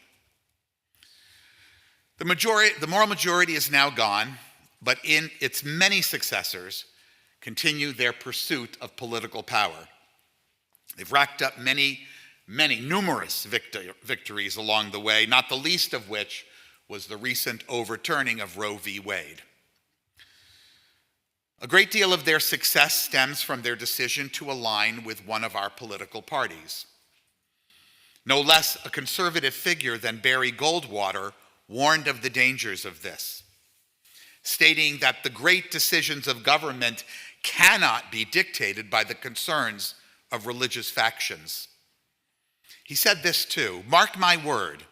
The moral majority is now gone, but in its many successors continue their pursuit of political power. They've racked up numerous victories along the way, not the least of which was the recent overturning of Roe v. Wade. A great deal of their success stems from their decision to align with one of our political parties. No less a conservative figure than Barry Goldwater warned of the dangers of this, stating that the great decisions of government cannot be dictated by the concerns of religious factions. He said this too: "Mark my word,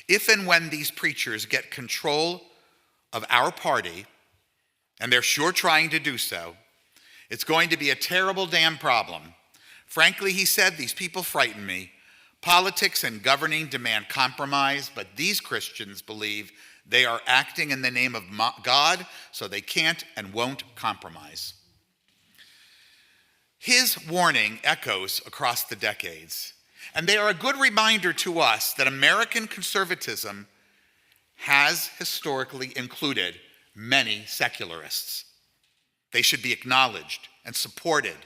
if and when these preachers get control of our party, and they're sure trying to do so, it's going to be a terrible damn problem. Frankly," he said, "these people frighten me. Politics and governing demand compromise, but these Christians believe they are acting in the name of God, so they can't and won't compromise." His warning echoes across the decades, and they are a good reminder to us that American conservatism has historically included many secularists. They should be acknowledged and supported,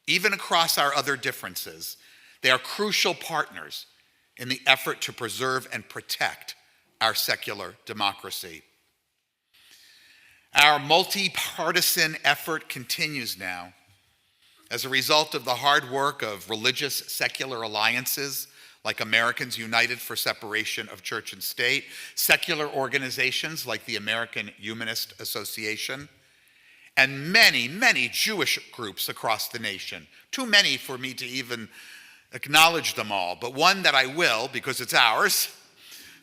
even across our other differences. They are crucial partners in the effort to preserve and protect our secular democracy. Our multi-partisan effort continues now as a result of the hard work of religious secular alliances like Americans United for Separation of Church and State, secular organizations like the American Humanist Association, and many, many Jewish groups across the nation. Too many for me to even acknowledge them all, but one that I will, because it's ours,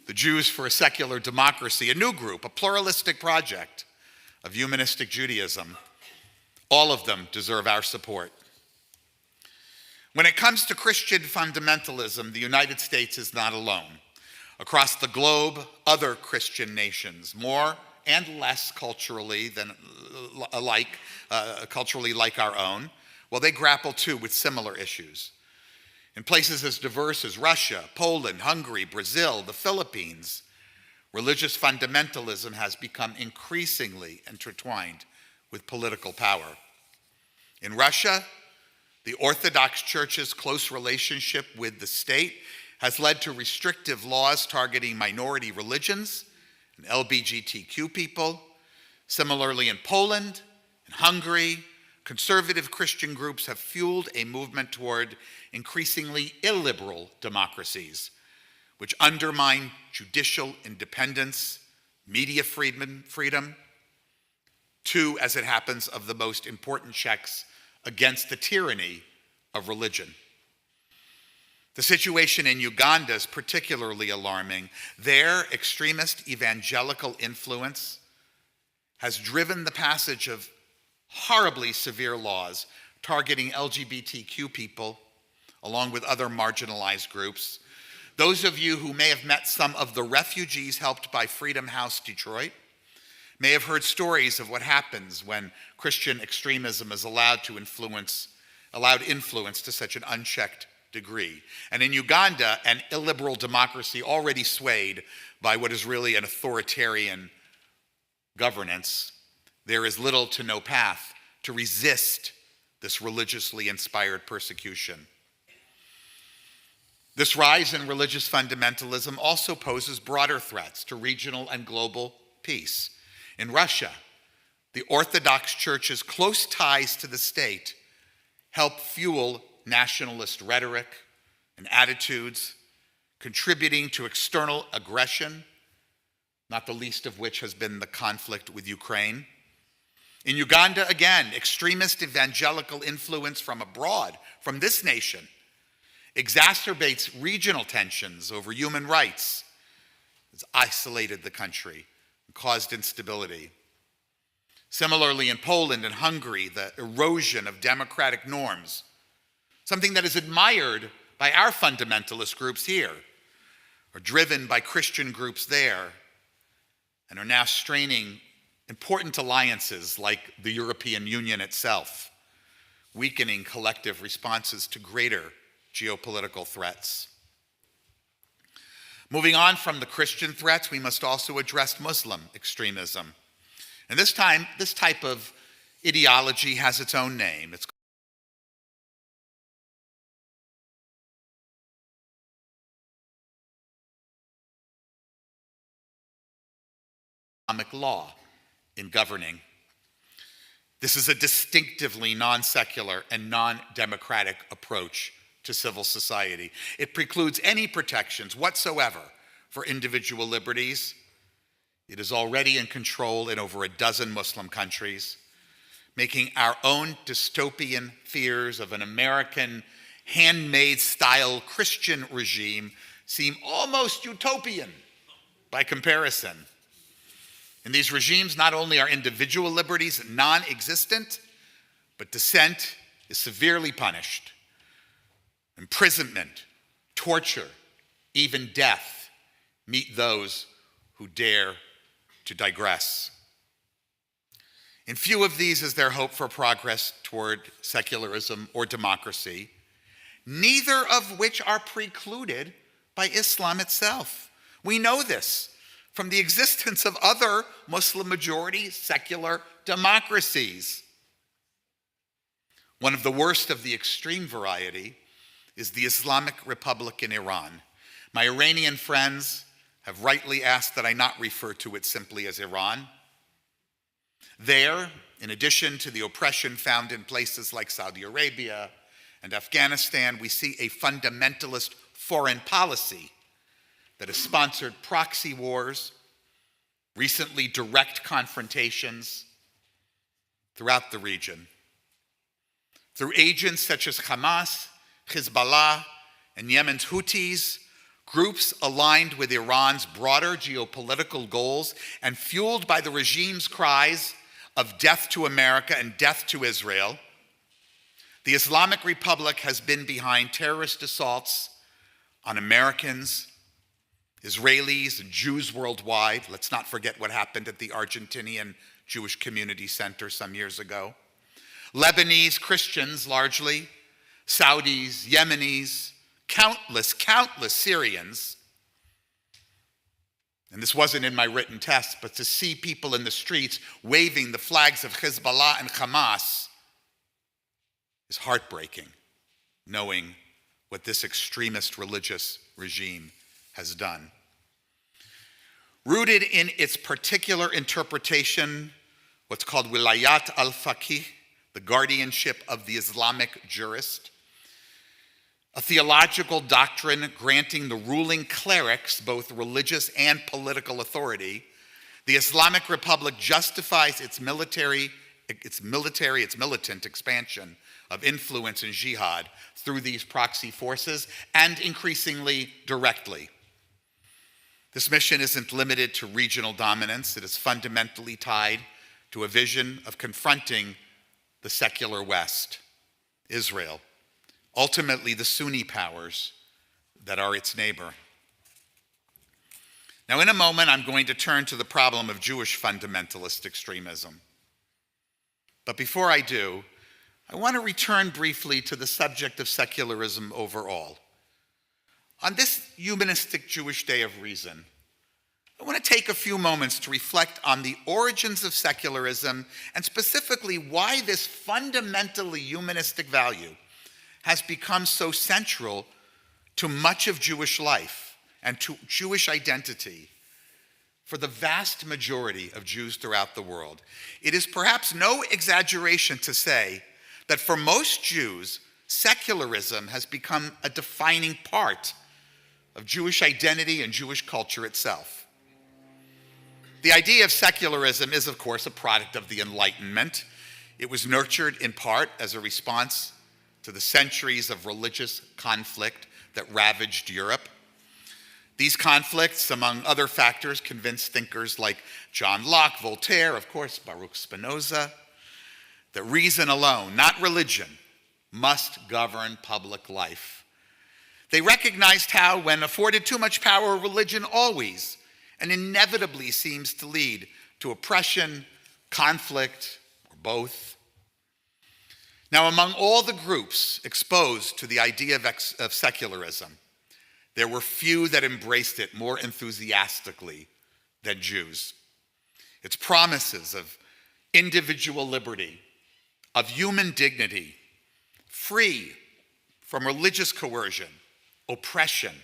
the Jews for a Secular Democracy, a new group, a pluralistic project of humanistic Judaism. All of them deserve our support. When it comes to Christian fundamentalism, the United States is not alone. Across the globe, other Christian nations, more and less culturally like our own, well, they grapple too with similar issues. In places as diverse as Russia, Poland, Hungary, Brazil, the Philippines, religious fundamentalism has become increasingly intertwined with political power. In Russia, the Orthodox Church's close relationship with the state has led to restrictive laws targeting minority religions and LGBTQ people. Similarly, in Poland and Hungary, conservative Christian groups have fueled a movement toward increasingly illiberal democracies, which undermine judicial independence, media freedom, two, as it happens, of the most important checks against the tyranny of religion. The situation in Uganda is particularly alarming. Their extremist evangelical influence has driven the passage of horribly severe laws targeting LGBTQ people, along with other marginalized groups. Those of you who may have met some of the refugees helped by Freedom House Detroit may have heard stories of what happens when Christian extremism is allowed influence to such an unchecked degree. And in Uganda, an illiberal democracy already swayed by what is really an authoritarian governance, there is little to no path to resist this religiously inspired persecution. This rise in religious fundamentalism also poses broader threats to regional and global peace. In Russia, the Orthodox Church's close ties to the state help fuel nationalist rhetoric and attitudes, contributing to external aggression, not the least of which has been the conflict with Ukraine. In Uganda, again, extremist evangelical influence from abroad, from this nation, exacerbates regional tensions over human rights. It's isolated the country and caused instability. Similarly, in Poland and Hungary, the erosion of democratic norms, something that is admired by our fundamentalist groups here, are driven by Christian groups there, and are now straining important alliances like the European Union itself, weakening collective responses to greater geopolitical threats. Moving on from the Christian threats, we must also address Muslim extremism. And this time, this type of ideology has its own name. It's Islamic law in governing. This is a distinctively non-secular and non-democratic approach to civil society. It precludes any protections whatsoever for individual liberties. It is already in control in over a dozen Muslim countries, making our own dystopian fears of an American handmaid-style Christian regime seem almost utopian by comparison. In these regimes, not only are individual liberties non-existent, but dissent is severely punished. Imprisonment, torture, even death meet those who dare to digress. In few of these is there hope for progress toward secularism or democracy, neither of which are precluded by Islam itself. We know this from the existence of other Muslim-majority secular democracies. One of the worst of the extreme variety is the Islamic Republic in Iran. My Iranian friends have rightly asked that I not refer to it simply as Iran. There, in addition to the oppression found in places like Saudi Arabia and Afghanistan, we see a fundamentalist foreign policy that has sponsored proxy wars, recently direct confrontations throughout the region. Through agents such as Hamas, Hezbollah, and Yemen's Houthis, groups aligned with Iran's broader geopolitical goals and fueled by the regime's cries of death to America and death to Israel, the Islamic Republic has been behind terrorist assaults on Americans, Israelis, and Jews worldwide. Let's not forget what happened at the Argentinian Jewish Community Center some years ago. Lebanese Christians, largely, Saudis, Yemenis, countless Syrians. And this wasn't in my written test, but to see people in the streets waving the flags of Hezbollah and Hamas is heartbreaking, knowing what this extremist religious regime has done. Rooted in its particular interpretation, what's called wilayat al-faqih, the guardianship of the Islamic jurist, a theological doctrine granting the ruling clerics both religious and political authority, the Islamic Republic justifies its militant expansion of influence and jihad through these proxy forces, and increasingly directly. This mission isn't limited to regional dominance. It is fundamentally tied to a vision of confronting the secular West, Israel, ultimately the Sunni powers that are its neighbor. Now, in a moment, I'm going to turn to the problem of Jewish fundamentalist extremism. But before I do, I want to return briefly to the subject of secularism overall. On this humanistic Jewish Day of Reason, I want to take a few moments to reflect on the origins of secularism and specifically why this fundamentally humanistic value has become so central to much of Jewish life and to Jewish identity for the vast majority of Jews throughout the world. It is perhaps no exaggeration to say that for most Jews, secularism has become a defining part of Jewish identity and Jewish culture itself. The idea of secularism is, of course, a product of the Enlightenment. It was nurtured in part as a response to the centuries of religious conflict that ravaged Europe. These conflicts, among other factors, convinced thinkers like John Locke, Voltaire, of course, Baruch Spinoza, that reason alone, not religion, must govern public life. They recognized how, when afforded too much power, religion always and inevitably seems to lead to oppression, conflict, or both. Now, among all the groups exposed to the idea of secularism, there were few that embraced it more enthusiastically than Jews. Its promises of individual liberty, of human dignity, free from religious coercion, oppression.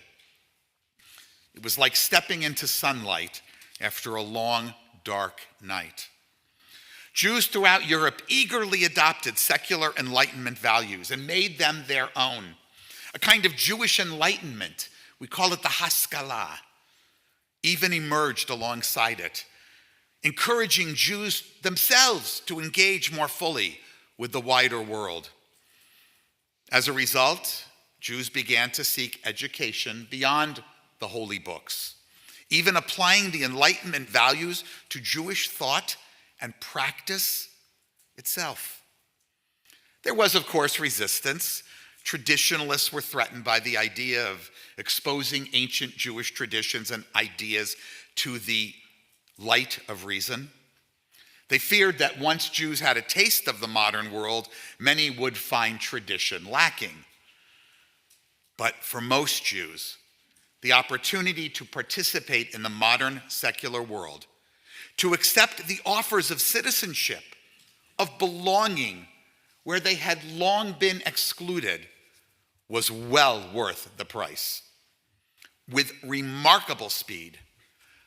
It was like stepping into sunlight after a long, dark night. Jews throughout Europe eagerly adopted secular Enlightenment values and made them their own. A kind of Jewish enlightenment, we call it the Haskalah, even emerged alongside it, encouraging Jews themselves to engage more fully with the wider world. As a result, Jews began to seek education beyond the holy books, even applying the Enlightenment values to Jewish thought and practice itself. There was, of course, resistance. Traditionalists were threatened by the idea of exposing ancient Jewish traditions and ideas to the light of reason. They feared that once Jews had a taste of the modern world, many would find tradition lacking. But for most Jews, the opportunity to participate in the modern secular world, to accept the offers of citizenship, of belonging, where they had long been excluded, was well worth the price. With remarkable speed,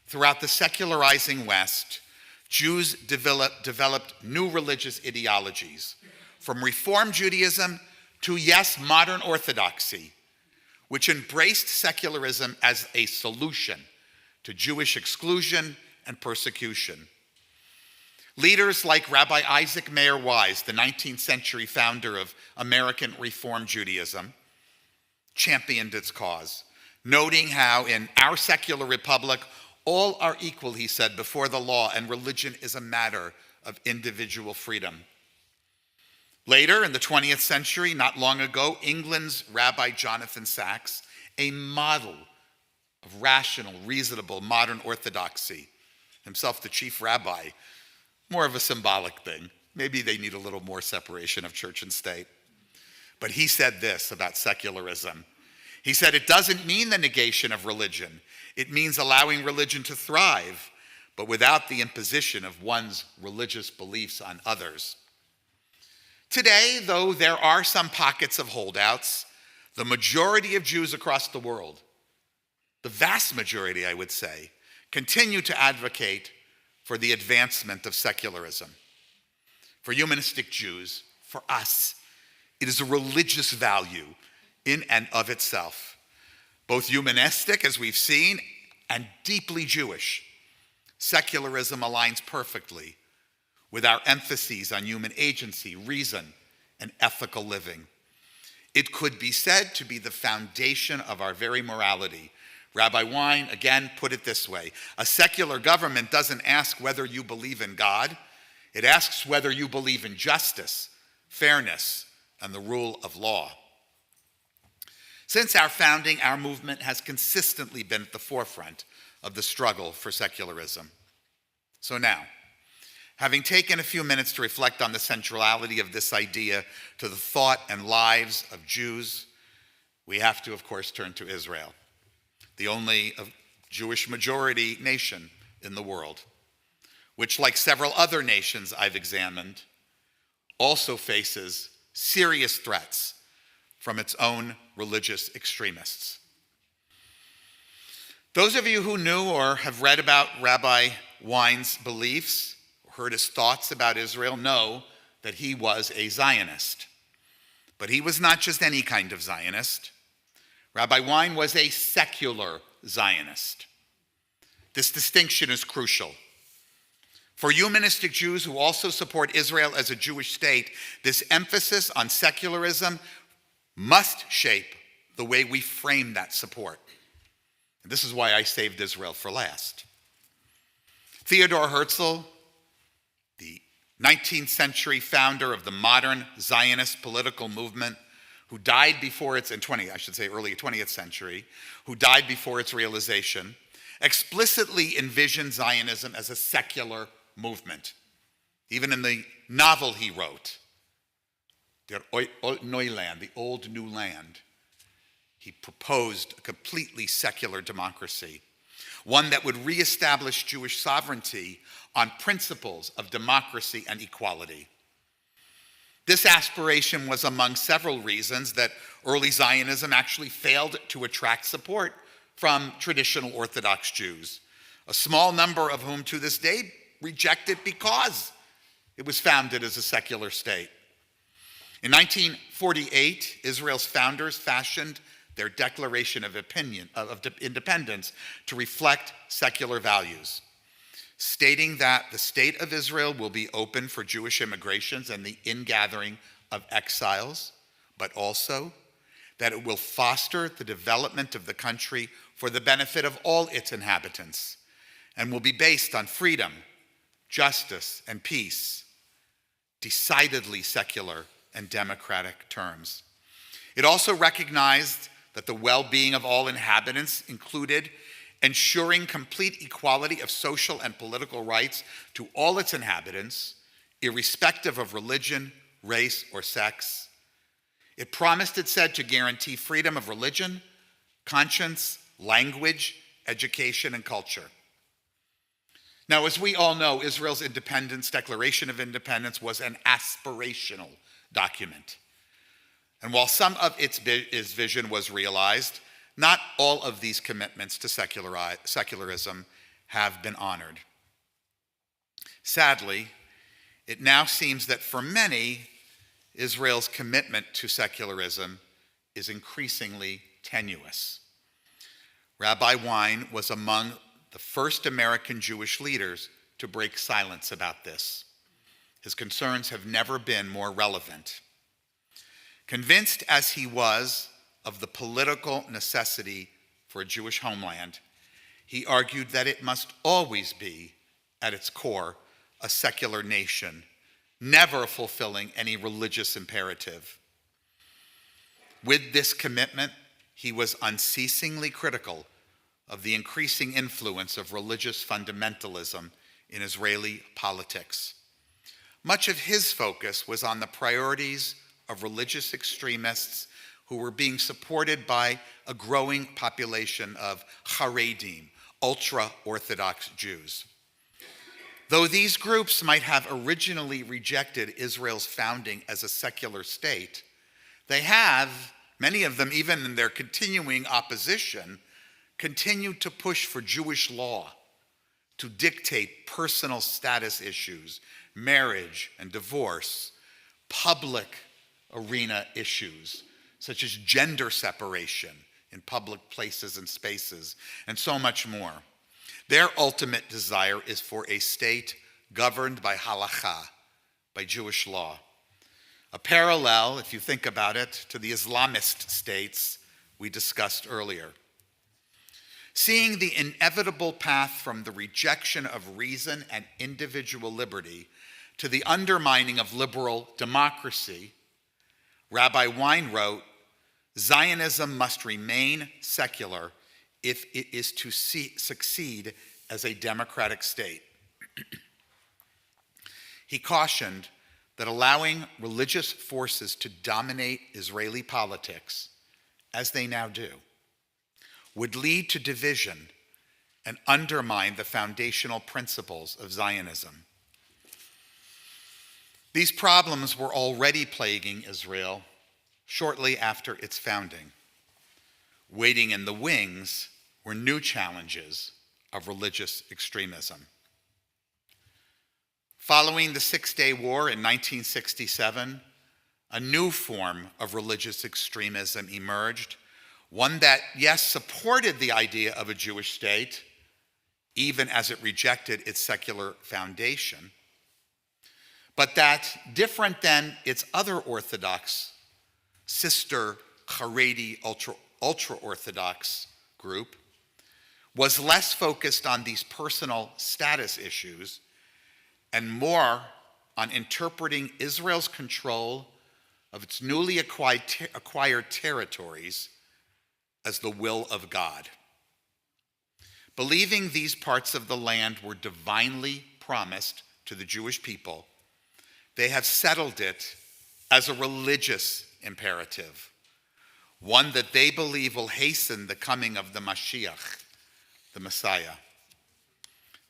throughout the secularizing West, Jews developed new religious ideologies, from Reform Judaism to, yes, modern Orthodoxy, which embraced secularism as a solution to Jewish exclusion and persecution. Leaders like Rabbi Isaac Mayer Wise, the 19th century founder of American Reform Judaism, championed its cause, noting how in our secular republic, all are equal, he said, before the law, and religion is a matter of individual freedom. Later, in the 20th century, not long ago, England's Rabbi Jonathan Sacks, a model of rational, reasonable, modern orthodoxy, himself the chief rabbi, more of a symbolic thing. Maybe they need a little more separation of church and state. But he said this about secularism. He said, it doesn't mean the negation of religion. It means allowing religion to thrive, but without the imposition of one's religious beliefs on others. Today, though there are some pockets of holdouts, The majority of Jews across the world, the vast majority, I would say, continue to advocate for the advancement of secularism. For humanistic Jews, for us, it is a religious value in and of itself, both humanistic, as we've seen, and deeply Jewish. Secularism aligns perfectly with our emphases on human agency, reason, and ethical living. It could be said to be the foundation of our very morality. Rabbi Wein, again, put it this way: a secular government doesn't ask whether you believe in God, it asks whether you believe in justice, fairness, and the rule of law. Since our founding, our movement has consistently been at the forefront of the struggle for secularism. So now, having taken a few minutes to reflect on the centrality of this idea to the thought and lives of Jews, we have to, of course, turn to Israel, the only Jewish majority nation in the world, which, like several other nations I've examined, also faces serious threats from its own religious extremists. Those of you who knew or have read about Rabbi Wein's beliefs, heard his thoughts about Israel, know that he was a Zionist. But he was not just any kind of Zionist. Rabbi Wein was a secular Zionist. This distinction is crucial. For humanistic Jews who also support Israel as a Jewish state, this emphasis on secularism must shape the way we frame that support. And this is why I saved Israel for last. Theodor Herzl, the 19th century founder of the modern Zionist political movement, who died before its, early 20th century, who died before its realization, explicitly envisioned Zionism as a secular movement. Even in the novel he wrote, Der Old Neuland, the Old New Land, he proposed a completely secular democracy, one that would reestablish Jewish sovereignty on principles of democracy and equality. This aspiration was among several reasons that early Zionism actually failed to attract support from traditional Orthodox Jews, a small number of whom to this day reject it because it was founded as a secular state. In 1948, Israel's founders fashioned their Declaration of Independence to reflect secular values, stating that the state of Israel will be open for Jewish immigrations and the ingathering of exiles, but also that it will foster the development of the country for the benefit of all its inhabitants and will be based on freedom, justice, and peace, decidedly secular and democratic terms. It also recognized that the well-being of all inhabitants included ensuring complete equality of social and political rights to all its inhabitants, irrespective of religion, race, or sex. It promised, it said, to guarantee freedom of religion, conscience, language, education, and culture. Now, as we all know, Israel's Declaration of Independence was an aspirational document. And while some of its vision was realized, not all of these commitments to secularism have been honored. Sadly, it now seems that for many, Israel's commitment to secularism is increasingly tenuous. Rabbi Wein was among the first American Jewish leaders to break silence about this. His concerns have never been more relevant. Convinced as he was of the political necessity for a Jewish homeland, he argued that it must always be, at its core, a secular nation, never fulfilling any religious imperative. With this commitment, he was unceasingly critical of the increasing influence of religious fundamentalism in Israeli politics. Much of his focus was on the priorities of religious extremists who were being supported by a growing population of Haredim, ultra-Orthodox Jews. Though these groups might have originally rejected Israel's founding as a secular state, they have, Many of them, even in their continuing opposition, continued to push for Jewish law to dictate personal status issues, marriage and divorce, public arena issues, such as gender separation in public places and spaces, and so much more. Their ultimate desire is for a state governed by halakha, by Jewish law. A parallel, if you think about it, to the Islamist states we discussed earlier. Seeing the inevitable path from the rejection of reason and individual liberty to the undermining of liberal democracy, Rabbi Wein wrote, Zionism must remain secular if it is to succeed as a democratic state. He cautioned that allowing religious forces to dominate Israeli politics, as they now do, would lead to division and undermine the foundational principles of Zionism. These problems were already plaguing Israel shortly after its founding. Waiting in the wings were new challenges of religious extremism. Following the Six-Day War in 1967, a new form of religious extremism emerged, one that, yes, supported the idea of a Jewish state, even as it rejected its secular foundation, but that, different than its other Orthodox, sister Haredi ultra-Orthodox group, was less focused on these personal status issues and more on interpreting Israel's control of its newly acquired territories as the will of God. Believing these parts of the land were divinely promised to the Jewish people, they have settled it as a religious imperative, one that they believe will hasten the coming of the Mashiach, the Messiah.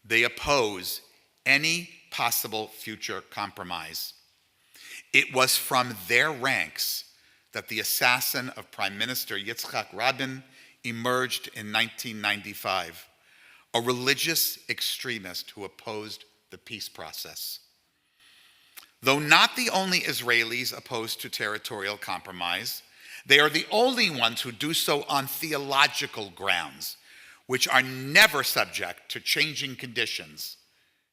They oppose any possible future compromise. It was from their ranks that the assassin of Prime Minister Yitzhak Rabin emerged in 1995, a religious extremist who opposed the peace process. Though not the only Israelis opposed to territorial compromise, they are the only ones who do so on theological grounds, which are never subject to changing conditions,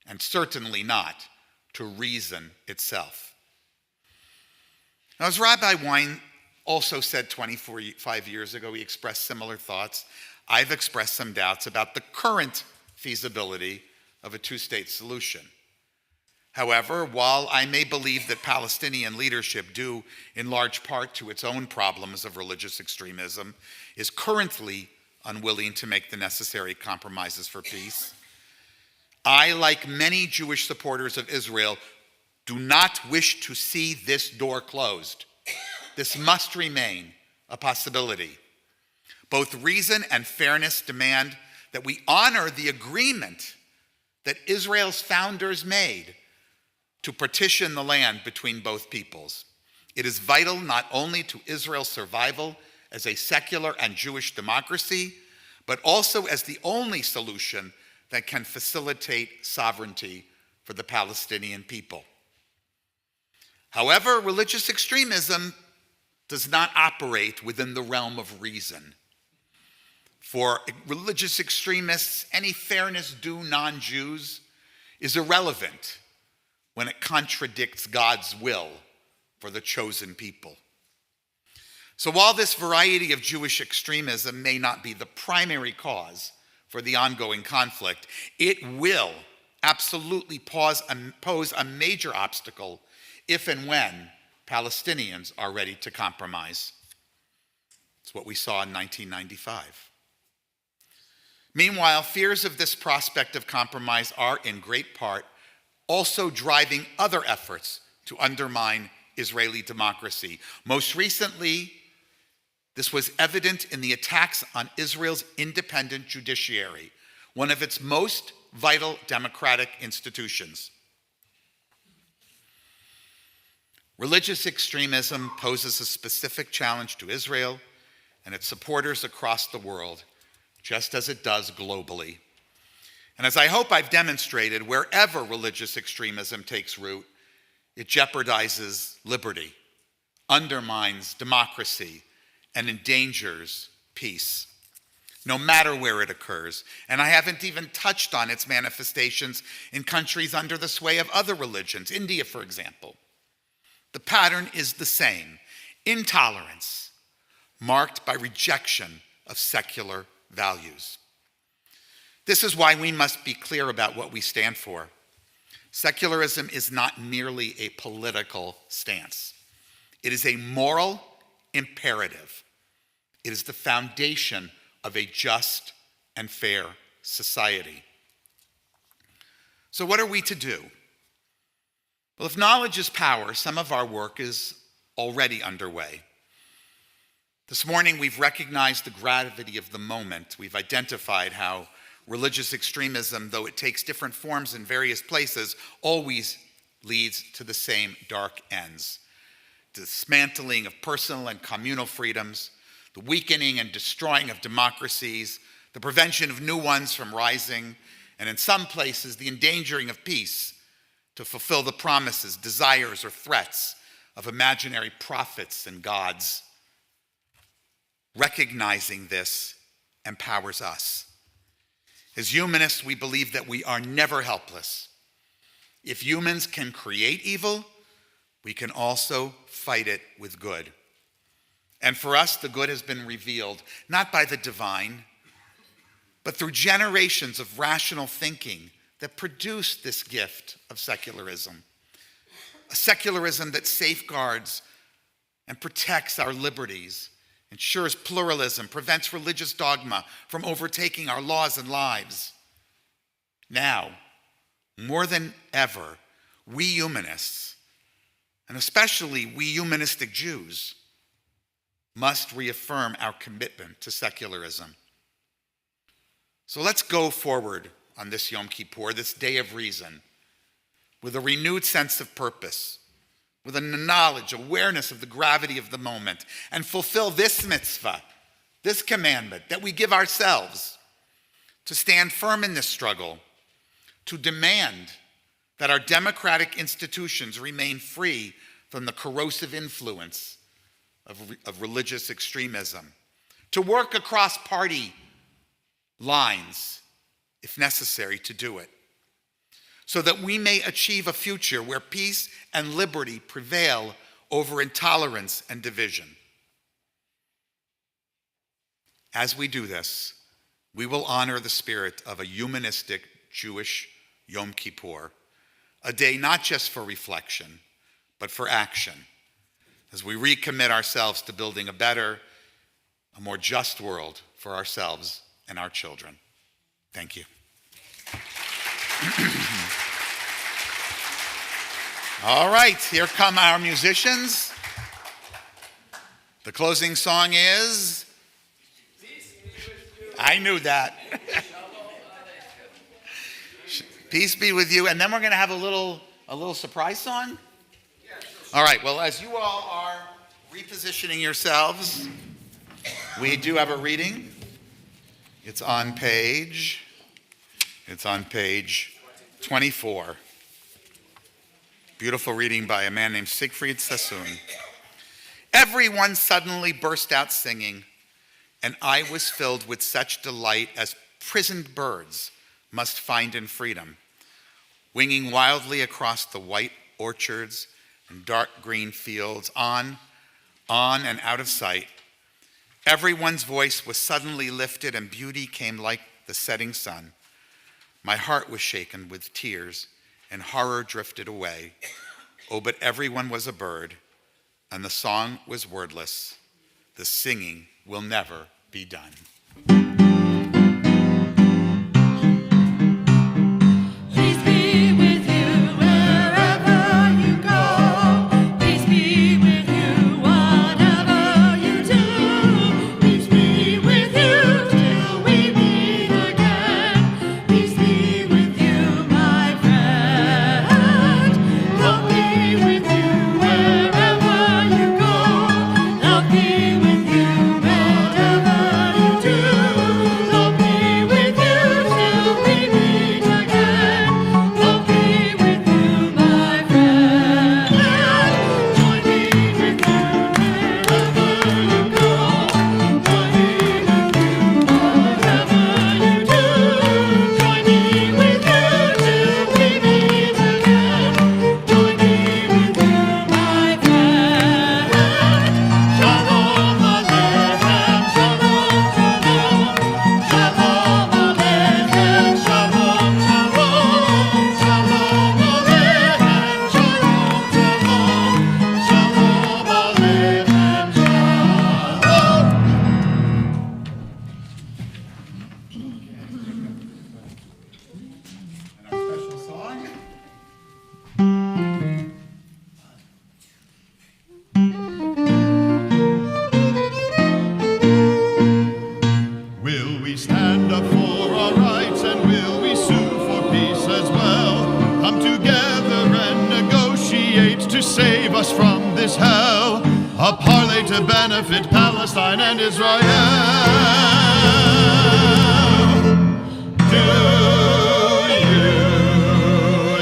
and certainly not to reason itself. Now, as Rabbi Wein also said 25 years ago, he expressed similar thoughts. I've expressed some doubts about the current feasibility of a two-state solution. However, while I may believe that Palestinian leadership, due in large part to its own problems of religious extremism, is currently unwilling to make the necessary compromises for peace, I, like many Jewish supporters of Israel, do not wish to see this door closed. This must remain a possibility. Both reason and fairness demand that we honor the agreement that Israel's founders made to partition the land between both peoples. It is vital not only to Israel's survival as a secular and Jewish democracy, but also as the only solution that can facilitate sovereignty for the Palestinian people. However, religious extremism does not operate within the realm of reason. For religious extremists, any fairness due non-Jews is irrelevant when it contradicts God's will for the chosen people. So while this variety of Jewish extremism may not be the primary cause for the ongoing conflict, it will absolutely pose a major obstacle if and when Palestinians are ready to compromise. It's what we saw in 1995. Meanwhile, fears of this prospect of compromise are in great part also driving other efforts to undermine Israeli democracy. Most recently, this was evident in the attacks on Israel's independent judiciary, one of its most vital democratic institutions. Religious extremism poses a specific challenge to Israel and its supporters across the world, just as it does globally. And as I hope I've demonstrated, wherever religious extremism takes root, it jeopardizes liberty, undermines democracy, and endangers peace, no matter where it occurs. And I haven't even touched on its manifestations in countries under the sway of other religions, India, for example. The pattern is the same: intolerance, marked by rejection of secular values. This is why we must be clear about what we stand for. Secularism is not merely a political stance. It is a moral imperative. It is the foundation of a just and fair society. So what are we to do? Well, if knowledge is power, some of our work is already underway. This morning, we've recognized the gravity of the moment. We've identified how religious extremism, though it takes different forms in various places, always leads to the same dark ends: dismantling of personal and communal freedoms, the weakening and destroying of democracies, the prevention of new ones from rising, and in some places, the endangering of peace to fulfill the promises, desires, or threats of imaginary prophets and gods. Recognizing this empowers us. As humanists, we believe that we are never helpless. If humans can create evil, we can also fight it with good. And for us, the good has been revealed, not by the divine, but through generations of rational thinking that produced this gift of secularism. A secularism that safeguards and protects our liberties, ensures pluralism, prevents religious dogma from overtaking our laws and lives. Now, more than ever, we humanists, and especially we humanistic Jews, must reaffirm our commitment to secularism. So let's go forward on this Yom Kippur, this day of reason, with a renewed sense of purpose, with a knowledge, awareness of the gravity of the moment, and fulfill this mitzvah, this commandment that we give ourselves, to stand firm in this struggle, to demand that our democratic institutions remain free from the corrosive influence of religious extremism, to work across party lines, if necessary, to do it, so that we may achieve a future where peace and liberty prevail over intolerance and division. As we do this, we will honor the spirit of a humanistic Jewish Yom Kippur, a day not just for reflection, but for action, as we recommit ourselves to building a better, a more just world for ourselves and our children. Thank you. All right, here come our musicians. The closing song is, I knew that. Peace be with you. And then we're going to have a little surprise song. All right, well, as you all are repositioning yourselves, we do have a reading. It's on page 24. Beautiful reading by a man named Siegfried Sassoon. Everyone suddenly burst out singing, and I was filled with such delight as prisoned birds must find in freedom, winging wildly across the white orchards and dark green fields, on and out of sight. Everyone's voice was suddenly lifted, and beauty came like the setting sun. My heart was shaken with tears, and horror drifted away. Oh, but everyone was a bird, and the song was wordless. The singing will never be done. With you wherever a parley to benefit Palestine and Israel. Do you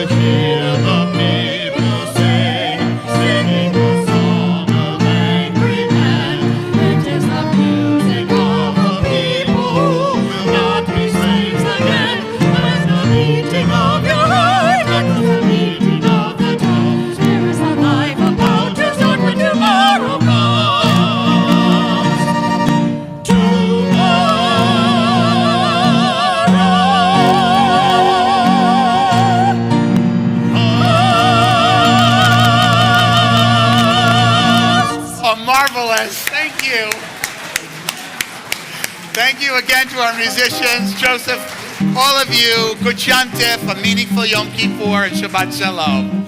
hear the people sing, singing the song of angry men? It is the music of a people who will not be slaves again. When the beating of your heart echoes the beating of the drums, there is a life about to start when tomorrow comes. Marvelous. Thank you. Thank you again to our musicians, Joseph, all of you. Good Yom Tif, a meaningful Yom Kippur, and Shabbat Shalom.